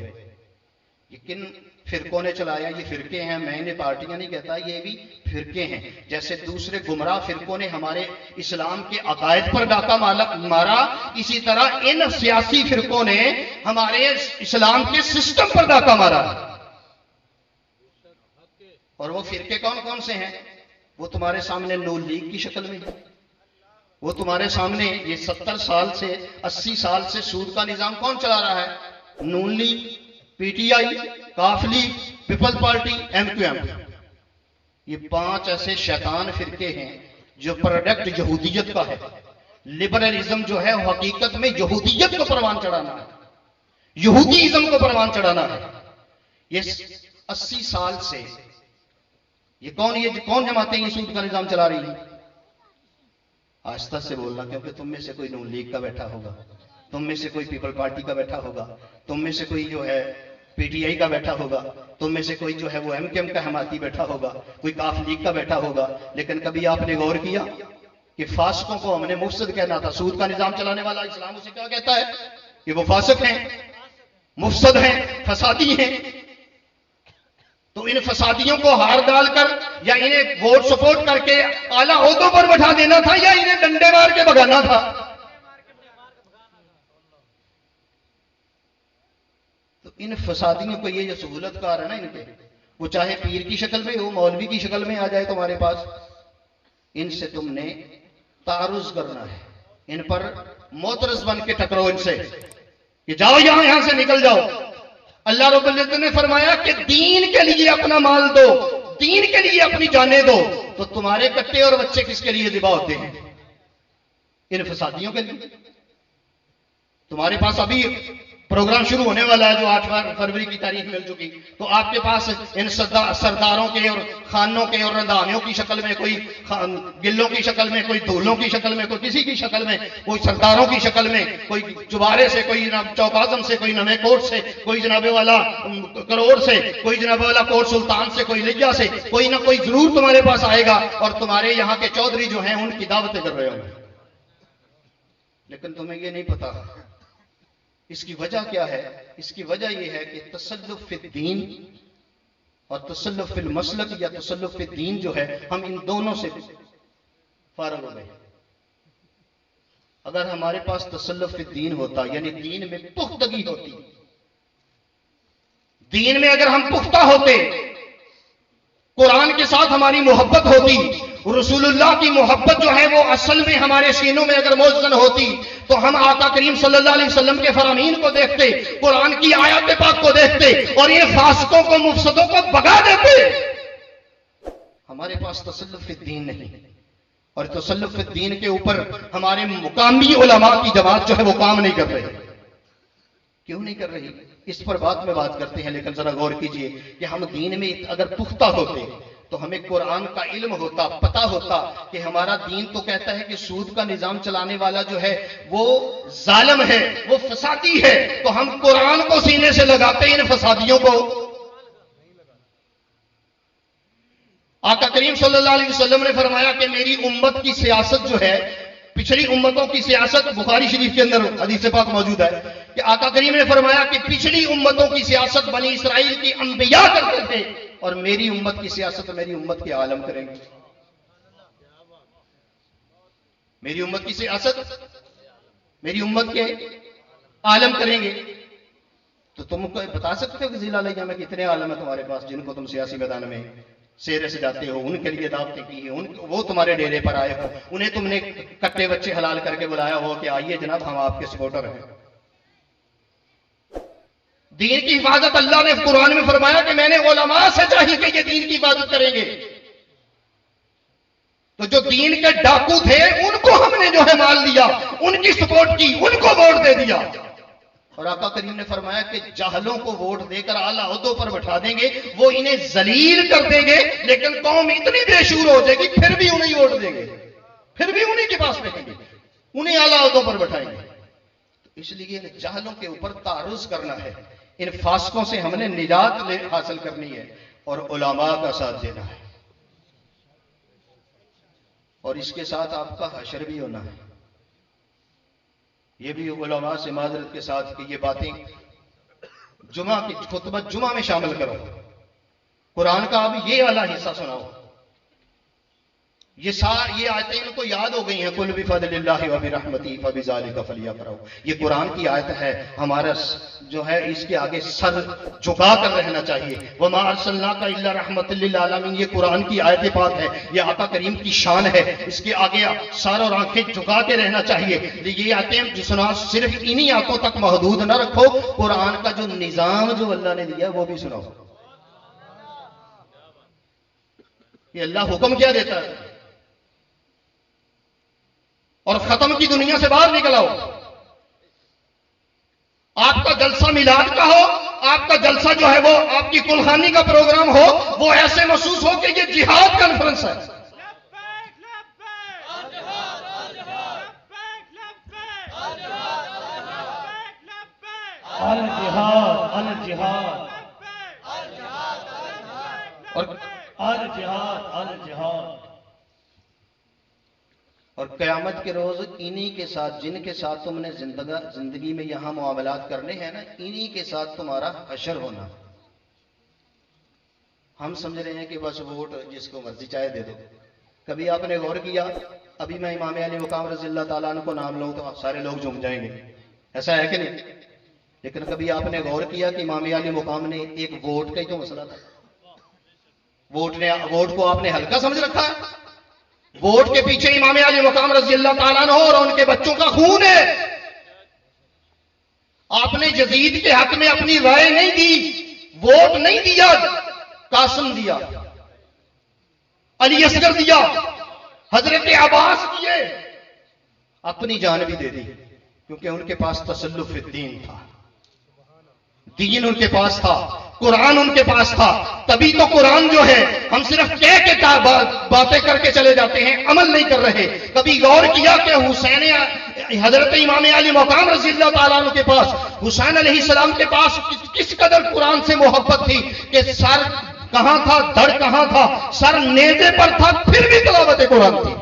یہ کن فرقوں نے چلایا؟ یہ فرقے ہیں، میں انہیں پارٹیاں نہیں کہتا، یہ بھی فرقے ہیں. جیسے دوسرے گمراہ فرقوں نے ہمارے اسلام کے عقائد پر ڈاکہ مارا، اسی طرح ان سیاسی فرقوں نے ہمارے اسلام کے سسٹم پر ڈاکہ مارا. اور وہ فرقے کون کون سے ہیں؟ وہ تمہارے سامنے نون لیگ کی شکل میں ہے. وہ تمہارے سامنے یہ 70 سال سے 80 سال سے سود کا نظام کون چلا رہا ہے؟ نون league, P T I, Q league, people party, M Q M. یہ 5 ایسے شیطان فرقے ہیں جو پروڈکٹ یہودیت کا ہے. لبرلزم جو ہے حقیقت میں یہودیت کو پروان چڑھانا ہے، یہودیزم کو پروان چڑھانا ہے. یہ 80 سال سے یہ کون جماعتیں یہ سود کا نظام چلا رہی ہیں؟ آہستہ سے بولنا، کیونکہ تم میں سے کوئی نون لیگ کا بیٹھا ہوگا، تم میں سے کوئی پیپل پارٹی کا بیٹھا ہوگا، تم میں سے کوئی جو ہے پی ٹی آئی کا بیٹھا ہوگا، تم میں سے کوئی جو ہے وہ ایم کیو ایم کا حمایتی بیٹھا ہوگا، کوئی کاف لیگ کا بیٹھا ہوگا. لیکن کبھی آپ نے غور کیا کہ فاسقوں کو ہم نے مفسد کہنا تھا؟ سود کا نظام چلانے والا اسلام اسے کیا کہتا ہے؟ کہ وہ فاسق ہیں، مفسد ہیں، فسادی ہیں. تو ان فسادیوں کو ہار ڈال کر یا انہیں ووٹ سپورٹ کر کے اعلیٰ عہدوں پر بٹھا دینا تھا، یا انہیں ڈنڈے مار کے بھگانا تھا؟ تو ان فسادیوں کو یہ جو سہولت کار ہے نا ان کے، وہ چاہے پیر کی شکل میں ہو، مولوی کی شکل میں آ جائے تمہارے پاس، ان سے تم نے تعرض کرنا ہے. ان پر معترض بن کے ٹکرو ان سے کہ جاؤ یہاں سے نکل جاؤ. اللہ رب العزت نے فرمایا کہ دین کے لیے اپنا مال دو، دین کے لیے اپنی جانیں دو. تو تمہارے کٹے اور بچے کس کے لیے ذبح ہوتے ہیں؟ ان فسادیوں کے لیے. تمہارے پاس ابھی پروگرام شروع ہونے والا ہے جو 8 فروری کی تاریخ مل چکی، تو آپ کے پاس ان سرداروں کے اور خانوں کے اور رندامیوں کی شکل میں، کوئی گلوں کی شکل میں، کوئی دھولوں کی شکل میں، کوئی کسی کی شکل میں، کوئی سرداروں کی شکل میں، کوئی چبارے سے، کوئی چوک اعظم سے، کوئی نوے کوٹ سے، کوئی جناب والا کروڑ سے، کوئی جناب والا کوٹ سلطان سے، کوئی لجا سے، کوئی نہ کوئی ضرور تمہارے پاس آئے گا اور تمہارے یہاں کے چودھری جو ہیں ان کی دعوتیں کر رہے ہوں گے. لیکن تمہیں یہ نہیں پتا اس کی وجہ کیا ہے. اس کی وجہ یہ ہے کہ تسلف فی الدین اور تسلف فی المسلک یا تسلف فی الدین جو ہے، ہم ان دونوں سے فارغ ہو گئے. اگر ہمارے پاس تسلف فی الدین ہوتا، یعنی دین میں پختگی ہوتی، دین میں اگر ہم پختہ ہوتے، قرآن کے ساتھ ہماری محبت ہوتی، رسول اللہ کی محبت جو ہے وہ اصل میں ہمارے سینوں میں اگر موزن ہوتی، تو ہم آقا کریم صلی اللہ علیہ وسلم کے فرامین کو دیکھتے، قرآن کی آیات پاک کو دیکھتے اور یہ فاسقوں کو، مفسدوں کو بھگا دیتے. ہمارے پاس تسلف فی الدین نہیں، اور تسلف فی الدین کے اوپر ہمارے مقامی علماء کی جماعت جو ہے وہ کام نہیں کر رہی۔ کیوں نہیں کر رہی؟ اس پر بات میں بات کرتے ہیں، لیکن ذرا غور کیجئے کہ ہم دین میں اگر پختہ ہوتے تو ہمیں قرآن کا علم ہوتا، پتہ ہوتا کہ ہمارا دین تو کہتا ہے کہ سود کا نظام چلانے والا جو ہے وہ ظالم ہے، وہ فسادی ہے، تو ہم قرآن کو سینے سے لگاتے ان فسادیوں کو۔ آقا کریم صلی اللہ علیہ وسلم نے فرمایا کہ میری امت کی سیاست جو ہے، پچھلی امتوں کی سیاست، بخاری شریف کے اندر حدیث پاک موجود ہے کہ آقا کریم نے فرمایا کہ پچھلی امتوں کی سیاست بنی اسرائیل کی انبیاء کرتے تھے، اور میری امت کی سیاست میری امت کے عالم کریں گے۔ میری امت کی سیاست میری امت کے عالم کریں گے۔ تو تم کو بتا سکتے ہو کہ ضلع علیہ میں کتنے عالم ہیں تمہارے پاس جن کو تم سیاسی میدان میں سیرے سے جاتے ہو، ان کے لیے دعوتیں کی ہیں، وہ تمہارے ڈیرے پر آئے ہو، انہیں تم نے کٹے بچے حلال کر کے بلایا ہو کہ آئیے جناب ہم آپ کے سپورٹر ہیں۔ دین کی حفاظت اللہ نے قرآن میں فرمایا کہ میں نے علماء سے چاہی کہ یہ دین کی حفاظت کریں گے۔ تو جو دین کے ڈاکو تھے ان کو ہم نے جو ہے مال دیا، ان کی سپورٹ کی، ان کو ووٹ دے دیا۔ اور آقا کریم نے فرمایا کہ جاہلوں کو ووٹ دے کر اعلیٰ عہدوں پر بٹھا دیں گے، وہ انہیں ذلیل کر دیں گے، لیکن قوم اتنی بے شعور ہو جائے گی پھر بھی انہیں ووٹ دیں گے، پھر بھی انہیں کے پاس رہیں گے، انہیں اعلیٰ عہدوں پر بٹھائیں گے۔ تو اس لیے ان جاہلوں کے اوپر تعرض کرنا ہے، ان فاسقوں سے ہم نے نجات حاصل کرنی ہے اور علماء کا ساتھ دینا ہے، اور اس کے ساتھ آپ کا حشر بھی ہونا ہے۔ یہ بھی علماء سے معذرت کے ساتھ کہ یہ باتیں جمعہ کی خطبہ جمعہ میں شامل کرو، قرآن کا اب یہ اعلیٰ حصہ سناؤ۔ یہ آیتیں ان کو یاد ہو گئی ہیں، قل بفضل اللہ وبرحمتہ فبذلک فلیفرحوا، یہ قرآن کی آیت ہے، ہمارا جو ہے اس کے آگے سر جھکا کر رہنا چاہیے۔ وما ارسلناک الا رحمۃ للعالمین، یہ قرآن کی آیت پاک ہے، یہ آقا کریم کی شان ہے، اس کے آگے سر اور آنکھیں جھکا کے رہنا چاہیے۔ یہ آیتیں جو سنا صرف انہی آیتوں تک محدود نہ رکھو، قرآن کا جو نظام جو اللہ نے دیا وہ بھی سناؤ۔ یہ اللہ حکم کیا دیتا ہے، اور ختم کی دنیا سے باہر نکل آؤ۔ آپ کا جلسہ میلاد کا ہو، آپ کا جلسہ جو ہے وہ آپ کی کلخانی کا پروگرام ہو، وہ ایسے محسوس ہو کہ یہ جہاد کانفرنس ہے۔ الجہاد الجہاد اور الجہاد الجہاد، اور قیامت کے روز انہی کے ساتھ، جن کے ساتھ تم نے زندگی میں یہاں معاملات کرنے ہیں نا، انہی کے ساتھ تمہارا حشر ہونا۔ ہم سمجھ رہے ہیں کہ بس ووٹ جس کو مرضی چاہے دے دو۔ کبھی آپ نے غور کیا، ابھی میں امام علی مقام رضی اللہ تعالیٰ عنہ کو نام لوں تو سارے لوگ جھوم جائیں گے، ایسا ہے کہ نہیں؟ لیکن کبھی آپ نے غور کیا کہ امام علی مقام نے ایک ووٹ کا ہی تو مسئلہ تھا، ووٹ کو آپ نے ہلکا سمجھ رکھا ہے؟ ووٹ کے پیچھے امام علی مقام رضی اللہ تعالیٰ عنہ اور ان کے بچوں کا خون ہے۔ آپ نے یزید کے حق میں اپنی رائے نہیں دی، ووٹ نہیں دیا، قاسم دیا، علی اصغر دیا، حضرت عباس دیے، اپنی جان بھی دے دی، کیونکہ ان کے پاس تسلف الدین تھا، دین ان کے پاس تھا، قرآن ان کے پاس تھا۔ تبھی تو قرآن جو ہے ہم صرف کہہ کے باتیں کر کے چلے جاتے ہیں، عمل نہیں کر رہے۔ کبھی غور کیا کہ حسین حضرت امام علی مقام رضی اللہ تعالیٰ عنہ کے پاس، حسین علیہ السلام کے پاس کس قدر قرآن سے محبت تھی کہ سر کہاں تھا، دھڑ کہاں تھا، سر نیزے پر تھا، پھر بھی تلاوت قرآن تھی۔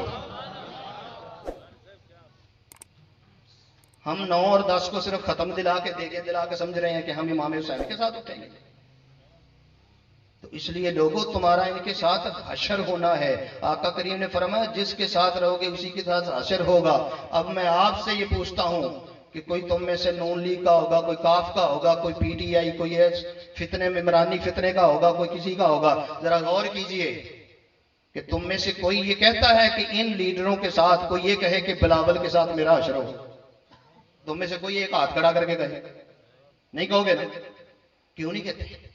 ہم 9 اور 10 کو صرف ختم دلا کے دیگے دلا کے سمجھ رہے ہیں کہ ہم امام حسین کے ساتھ اٹھیں گے۔ تو اس لیے لوگوں تمہارا ان کے ساتھ حشر ہونا ہے۔ آقا کریم نے فرمایا جس کے ساتھ رہو گے اسی کے ساتھ حشر ہوگا۔ اب میں آپ سے یہ پوچھتا ہوں کہ کوئی تم میں سے نون لیگ کا ہوگا، کوئی کاف کا ہوگا، کوئی پی ٹی آئی، کوئی فتنے میں عمرانی فتنے کا ہوگا، کوئی کسی کا ہوگا، ذرا غور کیجئے کہ تم میں سے کوئی یہ کہتا ہے کہ ان لیڈروں کے ساتھ، کوئی یہ کہے کہ بلاول کے ساتھ میرا حشر ہو؟ تم میں سے کوئی ایک ہاتھ کھڑا کر کے کہے؟ نہیں کہو گے نا؟ کیوں نہیں کہتے؟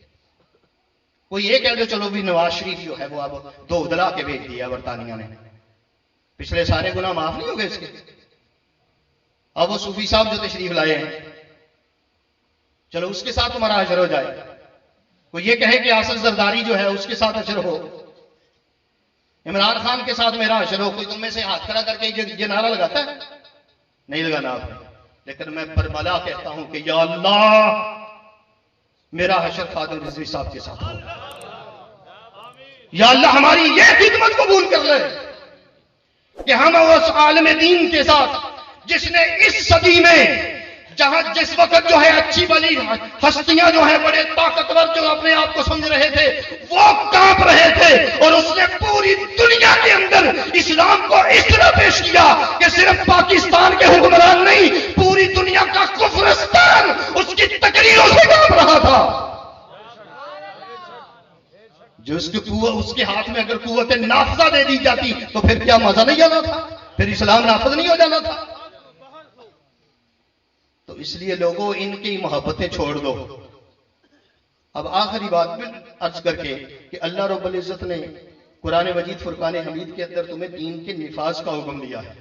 کوئی یہ کہہ دو چلو بھی نواز شریف جو ہے وہ اب دو دلا کے بھیج دیا برطانیہ نے، پچھلے سارے گناہ معاف نہیں ہو گئے اس کے؟ اب وہ صوفی صاحب جو تشریف لائے ہیں، چلو اس کے ساتھ تمہارا حشر ہو جائے. کوئی یہ کہے کہ آصف زرداری جو ہے اس کے ساتھ حشر ہو، عمران خان کے ساتھ میرا حشر ہو. کوئی تم میں سے ہاتھ کھڑا کر کے یہ نعرہ لگاتا ہے؟ نہیں لگانا آپ نے. لیکن میں برملا کہتا ہوں کہ یا اللہ میرا حشر خادم رضوی صاحب کے ساتھ ہو. یا اللہ ہماری یہ خدمت قبول کر لے کہ ہم اس عالم دین کے ساتھ جس نے اس صدی میں جہاں جس وقت جو ہے اچھی بلی ہستیاں جو ہیں بڑے طاقتور جو اپنے آپ کو سمجھ رہے تھے وہ کانپ رہے تھے، اور اس نے پوری دنیا کے اندر اسلام کو اس طرح پیش کیا کہ صرف پاکستان کے حکمران نہیں، پوری دنیا کا کفرستان اس کی تقریروں سے کانپ رہا تھا. جو اس کے ہاتھ میں اگر قوت نافذہ دے دی جاتی تو پھر کیا مزہ نہیں آنا تھا؟ پھر اسلام نافذ نہیں ہو جانا تھا؟ تو اس لیے لوگوں ان کی محبتیں چھوڑ دو. اب آخری بات عرض کر کے کہ اللہ رب العزت نے قرآن مجید فرقان حمید کے اندر تمہیں دین کے نفاذ کا حکم دیا ہے.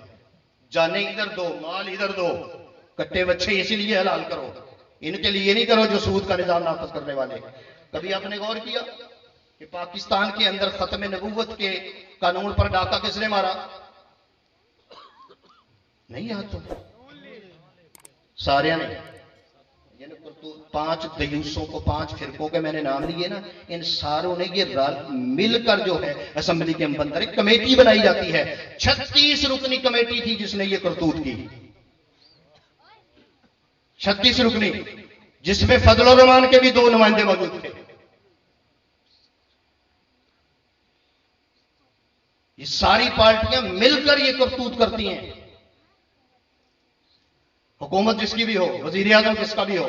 جانیں ادھر دو، مال ادھر دو، کٹے بچے اسی لیے حلال کرو، ان کے لیے نہیں کرو جو سود کا نظام نافذ کرنے والے. کبھی آپ نے غور کیا کہ پاکستان کے اندر ختم نبوت کے قانون پر ڈاکہ کس نے مارا؟ نہیں یاد تو سارے نے. 5 دیوسوں کو 5 فرقوں کے میں نے نام لیے نا، ان ساروں نے یہ مل کر جو ہے اسمبلی کے اندر ایک کمیٹی بنائی جاتی ہے. 36 رکنی کمیٹی تھی جس نے یہ کرتوت کی. 36 رکنی، جس میں فضل الرحمان کے بھی 2 نمائندے موجود تھے. یہ ساری پارٹیاں مل کر یہ کرتوت کرتی ہیں. حکومت جس کی بھی ہو، وزیر اعظم کس کا بھی ہو،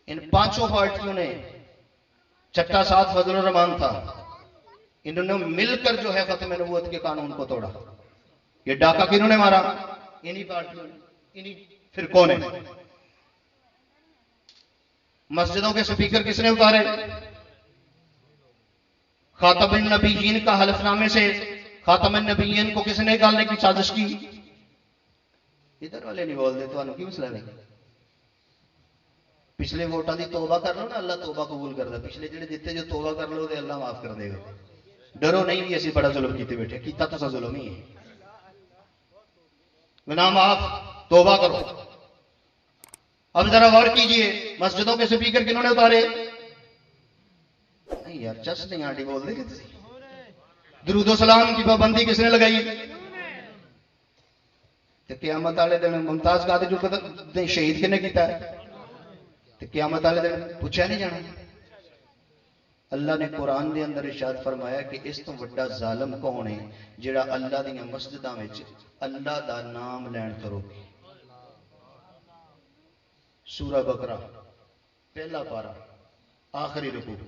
ان 5 پارٹیوں نے، چٹا ساتھ فضل الرحمان تھا، انہوں نے مل کر جو ہے ختم نبوت کے قانون کو توڑا. یہ ڈاکہ کنہوں نے مارا؟ انہی پارٹیوں نے، انہی فرقوں نے. مسجدوں کے سپیکر کس نے اتارے؟ خاتم النبیین کا حلف نامے سے خاتم النبیین کو کس نے نکالنے کی سازش کی؟ ادھر والے نہیں بول دے تو انہوں کی مسئلہ نہیں. پچھلے ووٹاں دی توبہ کر لو نا، اللہ توبہ قبول کر دے. پچھلے جڑے جتے جو توبہ کر لو تو اللہ معاف کر دے گا. ڈرو نہیں بھی اسی بڑا ظلم کیتے بیٹھے، کیتا تو سا ظلم ہی ہے. گناہ معاف، توبہ کرو. اب ذرا غور کیجئے، مسجدوں کے سپیکر کنہوں نے اتارے؟ نہیں یار چس نہیں آنٹی بول دے گی. درود و سلام کی پابندی کس نے لگائی؟ تو قیامت والے دن ممتاز قادری جو شہید کنے کیتا ہے؟ تو قیامت والے دن پوچھا نہیں جانا. اللہ نے قرآن دے اندر ارشاد فرمایا کہ اس تو بڑا ظالم کون ہے جڑا اللہ دی مسجداں وچ اللہ دا نام لین کرو. سورہ بقرہ پہلا پارہ آخری رکوع.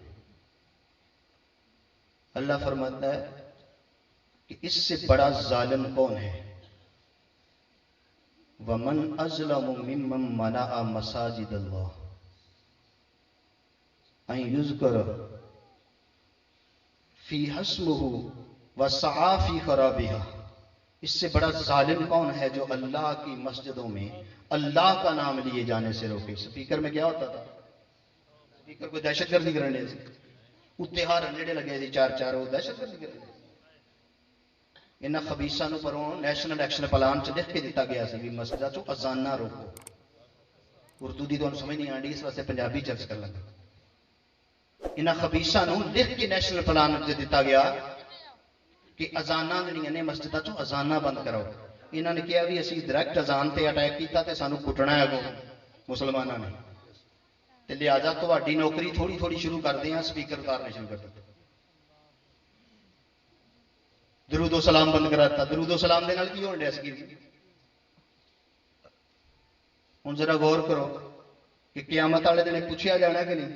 اللہ فرماتا ہے کہ اس سے بڑا ظالم کون ہے؟ وَمَنْ أَظْلَمُ مِمَّنْ مَنَعَ مَسَاجِدَ اللَّهِ أَنْ يُذْكَرَ فِيهَا اسْمُهُ وَسَعَى فِي خَرَابِهَا. اس سے بڑا ظالم کون ہے جو اللہ کی مسجدوں میں اللہ کا نام لیے جانے سے روکے. سپیکر میں کیا ہوتا تھا؟ سپیکر کو دہشت گردی کرنے سے اتنے ہار نیڑے لگے تھے 4 وہ دہشت گردی کرنے. انہاں خبیثاں نوں پروں نیشنل ایکشن پلان چ لکھ کے دتا گیا سی بھی مسجداں چوں اذاناں روکو. اردو دی تانوں سمجھ نہیں آندی اس واسطے پنجابی چرچ کر لگا. انہاں خبیثاں نوں لکھ کے نیشنل پلان چ دتا گیا کہ اذاناں جڑیاں نے مسجداں چوں اذاناں بند کرو. انہاں نے کہا بھی اسی ڈائریکٹ اذان تے اٹیک کیتا تے سانوں کٹنا ہے اگوں مسلماناں نے، تے لہذا تہاڈی نوکری تھوڑی تھوڑی شروع کر دیاں، سپیکر اتارنے شروع کر دتے. درود و سلام بند کرا دیتا. درود و سلام دے نال کی ہون ڈیا سی؟ ہن ذرا غور کرو کہ قیامت والے دن پوچھا جانا کہ نہیں؟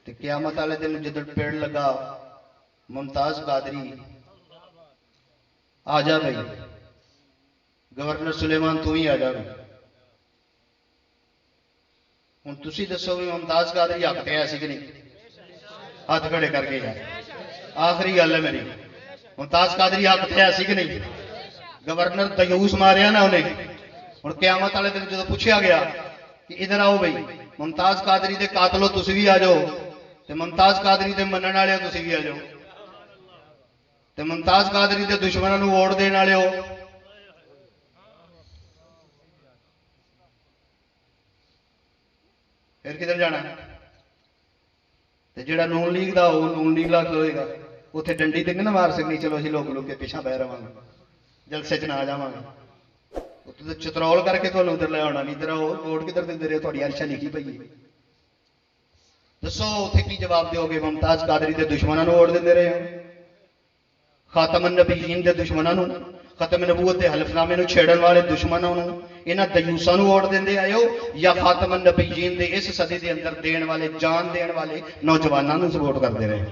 تے قیامت والے دن جدوں پیڑ لگا ممتاز قادری آ جا بھائی، گورنر سلیمان تو ہی آ جا بھائی. ہوں تھی دسو بھی ممتاز قادری حق تے سی کہ نہیں؟ ہاتھ کھڑے کر کے یار آخری گل ہے میری، ممتاز قادری حق تے سی کہ نہیں؟ گورنر دیوس ماریا نا انہیں، ہوں قیامت والے دن جب پوچھا گیا کہ ادھر آؤ بھائی ممتاز قادری دے قاتلو تسی بھی آ جاؤ، تے ممتاز قادری دے منن والے تسی بھی آ جاؤ، تے ممتاز قادری دے دشمنوں نو ووٹ دین والے ہو، پھر کدھر جانا؟ تے جڑا نون لیگ دا وہ نون لیگ لا کھلوے گا، اتنے ڈنڈی تے نہیں نہ مار سکنی چلو اسی لوگ لوگ کے پیچھا بہ رہا گے، جلسے چ نہ آ جا گے، چترول کر کے تمہیں ادھر لے آنا نہیں، ادھر ووٹ کدھر دے رہے ہو؟ تھوڑی عرشا لکھی پی ہے، دسو اتنے کی جواب دیو گے؟ ممتاز قادری دے دشمنوں ووٹ دے رہے ہو، خاتم النبیین دے دشمنوں، ختم نبوت دے حلف نامے نو چھیڑن والے دشمنوں، انہاں دیوساں نو ووٹ دیندے آئے ہو، یا خاتم النبیین دے اس صدی دے اندر دین والے جان دین والے نوجوانوں نو سپورٹ کرتے رہے؟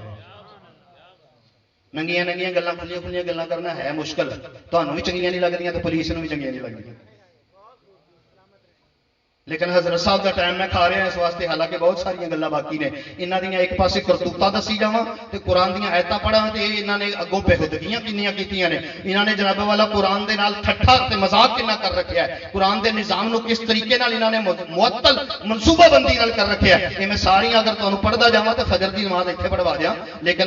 ننگیاں ننگیاں گلاں کھلیاں کھلیاں گلاں کرنا ہے مشکل، تانوں بھی چنگیاں نہیں لگدیاں تے پولیس نو بھی چنگیاں نہیں لگدیاں، لیکن حضرت صاحب دا ٹائم میں کھا رہا ہوں اس واسطے، حالانکہ بہت ساری گلاں باقی نے، انہاں دیاں ایک پاسے کرتوتاں دسی جاواں تے قرآن دیاں آیتاں پڑھاں تے انہاں نے اگوں بےحودگیاں کنیاں کیتیاں نے، انہاں نے جناب والا قرآن دے نال ٹھٹھا تے مذاق کنا کر رکھیا ہے، قرآن دے نظام نو کس طریقے نال انہاں نے معطل منصوبہ بندی نال کر رکھیا ہے، یہ میں ساری اگر تانوں پڑھدا جاواں تے فجر دی نماز ایتھے پڑھوا دیاں، لیکن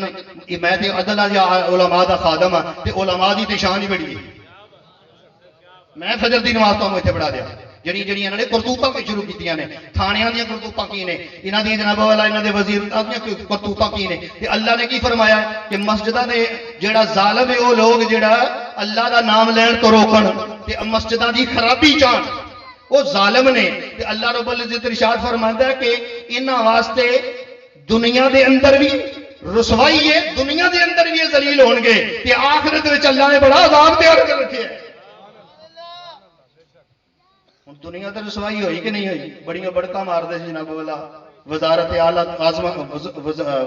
میں تے عدل علماء دا خادم ہاں تے علماء دی تے شان ہی بڑی ہے، میں فجر دی نماز تانوں ایتھے پڑھا دیاں جڑی جڑی انہوں نے کرتوتاں کی شروع کیتیاں نے، تھانیاں دیاں کرتوتاں کی نے، انہاں دی جناب والا انہاں دے وزیر دیاں کرتوتاں کی نے، تے اللہ نے کی فرمایا کہ مسجداں دے جڑا ظالم ہے وہ لوگ جڑا اللہ دا نام لین تو روکن تے مسجداں دی خرابی چاہن وہ ظالم نے، تے اللہ رب العزت ارشاد فرماندا ہے کہ انہاں واسطے دنیا دے اندر بھی رسوائی ہے، دنیا دے اندر بھی ذلیل ہون گے، تے آخرت وچ اللہ نے بڑا عذاب تیار کر رکھیا ہے۔ دنیا تو رسوائی ہوئی کہ نہیں ہوئی؟ بڑیاں بڑکاں مارتے ہیں جناب والا وزارت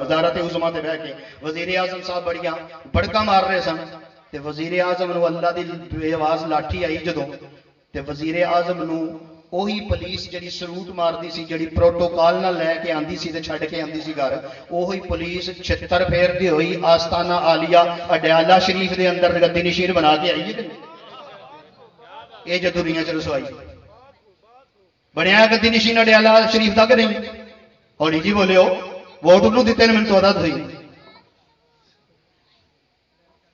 وزارت عظما تے بہ کے وزیر اعظم صاحب بڑیاں بڑکاں مار رہے سن، تے وزیر اعظم نو اللہ دی بے آواز لاٹھی آئی جدوں تے وزیر اعظم نو وہی پولیس جڑی سلوٹ مارتی سی، جڑی پروٹوکال نہ لے کے آندی سی تے چھڈ کے آندی سی گھر، وہی پولیس چھتر پھیردی ہوئی آستانہ عالیہ اڈیالہ شریف دے اندر گدی نشین بنا کے آئی ہے کہ نہیں؟ یہ جو دنیا چ رسوائی بنیا گدی نشین اڈیالہ شریف دا کہ نہیں؟ ہولی جی بولے ہو، ووٹ انہوں دیتے ہیں، منتو عدد ہوئی۔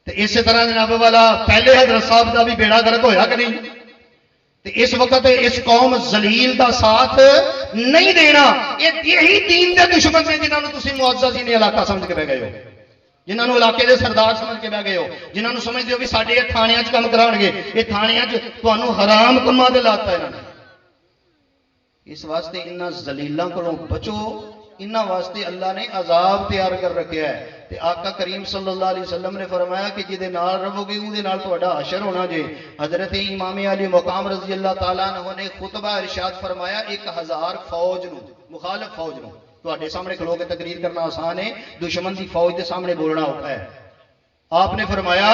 اسی طرح جناب والا پہلے حضرت صاحب دا بھی بیڑا گرک ہویا کہ نہیں؟ اس وقت اس قوم ذلیل دا ساتھ نہیں دینا، یہی دین دے دشمن نے جنہوں نے تسی معززین علاقہ سمجھ کے بہ گئے ہو، جنہوں نے علاقے دے سردار سمجھ کے بہ گئے ہو، جنہوں نے سمجھتے ہو بھی ساڈے یہ تھانیاں چ کام کران گے، یہ تھانیاں چ تانوں حرام کماں دے لاتا ہے انہوں نے۔ اس واسطے انہاں ذلیلاں کولوں بچو، انہاں واسطے اللہ نے عذاب تیار کر رکھیا ہے، تے آقا کریم صلی اللہ علیہ وسلم نے فرمایا کہ جدے نال رہو گے اودے نال تہاڈا حشر ہونا جے۔ حضرت امام علی مقام رضی اللہ تعالیٰ عنہ نے خطبہ ارشاد فرمایا 1000 فوج نو، مخالف فوج نو، تہاڈے سامنے کھلو کے تقریر کرنا آسان ہے، دشمن دی فوج دے سامنے بولنا اوکھا ہے۔ آپ نے فرمایا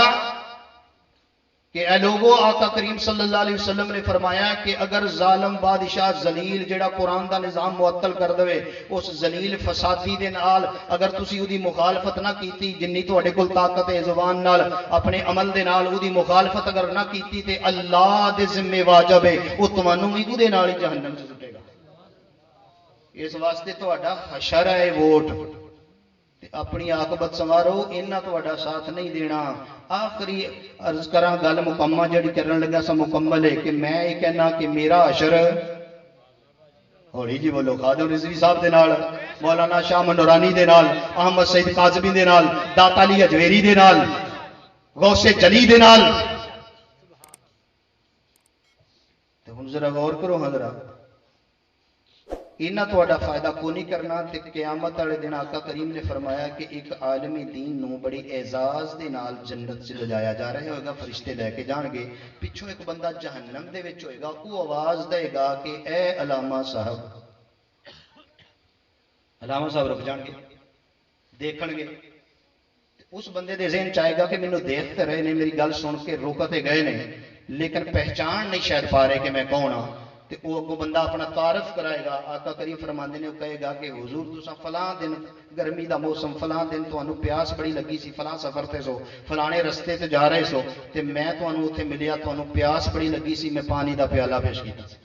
کہ اے لوگو، آقا کریم صلی اللہ علیہ وسلم نے فرمایا کہ اگر ظالم بادشاہ ذلیل جڑا قرآن دا نظام معطل کر دے، اس ذلیل فسادی دے نال اگر تسی اودی مخالفت نہ کیتی، جنی تہاڈے کول طاقت ہے زبان نال، اپنے عمل دے نال اودی مخالفت اگر نہ کیتی تے اللہ دے ذمہ واجب ہے وہ تمانوں بھی اودے نال ہی جہنم چ سٹے گا۔ اس واسطے تہاڈا حشر ہے ووٹ، اپنی عاقبت سنوارو، انہاں تہاڈا ساتھ نہیں دینا۔ آخری عرض کراں گل مکمل جڑی کرن لگا سا مکمل ہے کہ میں یہ کہنا کہ میرا حشر ہولی جی بولو خادم رضوی صاحب دے نال، مولانا شاہ منورانی دے نال، احمد سید کاظمی دے نال، داتا علی اجویری دے نال، غوث جلی دے نال۔ تے ہن ذرا غور کرو حضرات، انہاں تہاڈا فائدہ کو نہیں کرنا، تے قیامت والے دن آقا کریم نے فرمایا کہ ایک عالم دین نو بڑی اعزاز دے نال جنت سے لجایا جا رہا ہوگا، فرشتے لے کے جان گے، پچھوں ایک بندہ جہنم دے وچ ہوئے گا، وہ آواز دے گا کہ اے علامہ صاحب، علامہ صاحب رک جان گے، دیکھن گے، اس بندے دے ذہن چاہے گا کہ مینوں دیکھتے رہے نے، میری گل سن کے روکتے گئے نے، لیکن پہچان نہیں شاید پا رہے کہ میں کون ہاں۔ تو وہ اگوں بندہ اپنا تعارف کرائے گا. آقا کریم فرماندے نے وہ کہے گا کہ حضور تساں فلاں دن گرمی دا موسم فلاں دن تانوں پیاس بڑی لگی سی فلاں سفر تے سو فلانے رستے تے جا رہے سو تے میں تانوں اوتھے ملیا تانوں پیاس بڑی لگی سی میں پانی دا پیالہ پیش کیتا سی.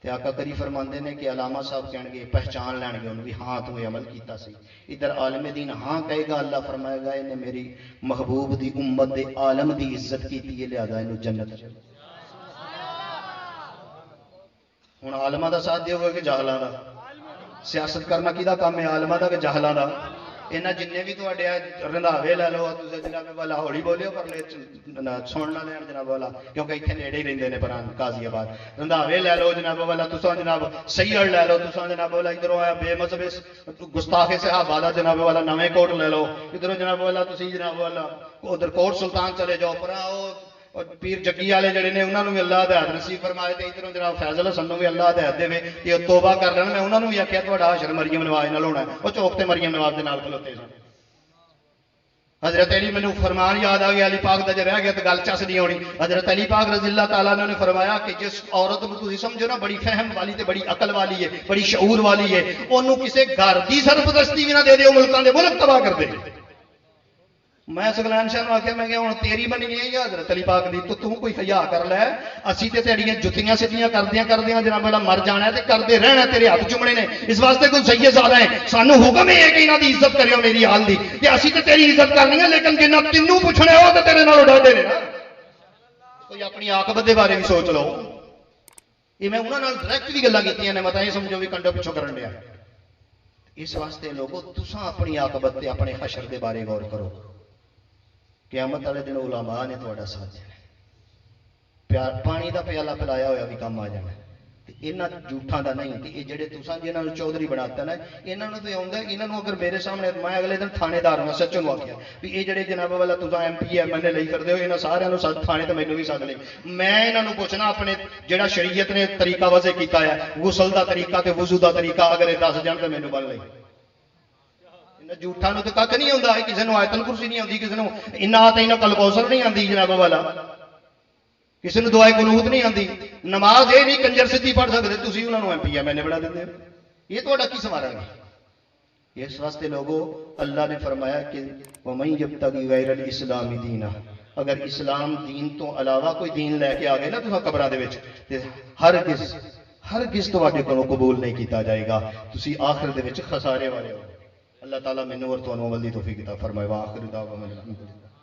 تے آقا کریم فرماندے نے کہ علامہ صاحب کہن گے پہچان لین گے انہوں بھی ہاں تو یہ عمل کیتا سی. ادھر عالم دین ہاں کہے گا اللہ فرمائے گا انہیں میری محبوب دی امت دے عالم دی عزت کیتی ہے لہذا انہوں جنت. ہوں عالمہ دا ساتھ دیو گے کہ جاہلاں دا؟ سیاست کرنا کیدا کام ہے عالمہ دا کہ جاہلاں دا؟ یہاں جن بھی تے رنداوے لے لو تصے جناب والا ہولی بولو پر سننا لین جناب والا کیونکہ اتنے نیڑے ہی رہتے ہیں پران قاضی آباد. رنداوے لے لو جناب والا تساں جناب سیڑ لے لو تساں جناب والا ادھروں آیا بے مذہب گستاخ صحابہ والا جناب والا نویں کوٹ لے لو ادھروں جناب والا تسی جناب والا ادھر کوٹ سلطان چلے جاؤ پر اور پیر جگی والے جڑے نے انہوں نے بھی اللہ ہدایت نصیب فرمائے تے ادھروں جناب فیضل حسن نوں بھی اللہ ہدایت دے یہ توبہ کر لین. میں انہوں نے بھی آخیا تہاڈا حشر مریم نواز نال ہونا ہے وہ چوک تے مریم نواز دے نال کھلوتے سن. حضرت علی مینوں فرمان یاد آ گیا علی پاک دا جے رہ گیا تے گل چس نہیں ہونی. حضرت علی پاک رضی اللہ تعالیٰ نے فرمایا کہ جس عورت نوں تسی سمجھو نا بڑی فہم والی تے بڑی عقل والی ہے بڑی شعور والی ہے اونوں کسے گھر دی سرپرستی بھی نہ دے دیو ملکاں دے ملک تباہ کر دے. میں سگلان شاہ آخیا میں کہ ہوں تیری بنی ہے یا حضرت علی پاک دی تو کوئی حیا کر لے اسی تے تیریاں جتیاں سیدیاں کردیاں جناب والا مر جانا ہے تے کردے رہنا تیرے ہاتھ چومنے نے. اس واسطے کوئی سید زیادہ ہے سانو حکم ہے کہ انہاں دی عزت کریو میری حال دی تے اسی تے تیری عزت کرنی ہے لیکن جنہ تینوں پوچھنے ہو تے تیرے نال ڈردے نے نا. کوئی اپنی عاقبت دے بارے بھی سوچ لو. یہ میں انہاں نال ڈائریکٹ بھی گلاں کیتیاں نے مت یہ سمجھو بھی کنڈو پیچھو کرن دیا. اس واسطے لوگو تساں اپنی عاقبت تے اپنے حشر دے بارے غور کرو. قیامت والے دن علماء نے تہاڈا ساتھ دینا پانی دا پیالہ پلایا ہوا بھی کام آ جانا. یہاں جھوٹاں دا نہیں تے یہ جڑے تساں جنہاں نوں چودھری بناتا نا یہاں نوں تے آوندا انہاں نوں اگر میرے سامنے میں اگلے دن تھانے دار ہوں سچوں نوں آکھیا بھی یہ جڑے جناب والا تساں M P M L A لئی کردے ہو انہاں سارے نوں سد تھانے تے مینوں بھی سد لئی. میں انہاں نوں پوچھنا اپنے جڑا شریعت نے طریقہ وضع کیتا ہے غسل دا طریقہ تے وضو دا طریقہ اگر یہ دس جان تے مینوں بن لئی. جھوٹا تو کھ نہیں آتا کسی نے آیت الکرسی نہیں آتی کسی نے انہیں کل کوثر نہیں آتی جناب والا کسی نے دعائے قنوت نہیں آتی. نماز یہ نہیں کنجر سدھی پڑھ سکتے تھی انہوں نے M P M L A بنا دیں یہ تا کی سوارا گا. اس واسطے لوگوں اللہ نے فرمایا کہ وَمَن يَبْتَغِ غَيْرَ الْإِسْلَامِ دِينًا اگر اسلام دین تو علاوہ کوئی دین لے کے آ گئے نا تو قبراں دے وچ ہرگز تواڈے کولوں قبول نہیں کیتا جائے گا. تسی آخر دے وچ خسارے والے ہو. اللہ تعالیٰ مینوں اور تانوں عمل دی توفیق عطا فرمائے. وآخر دعوانا الحمدللہ.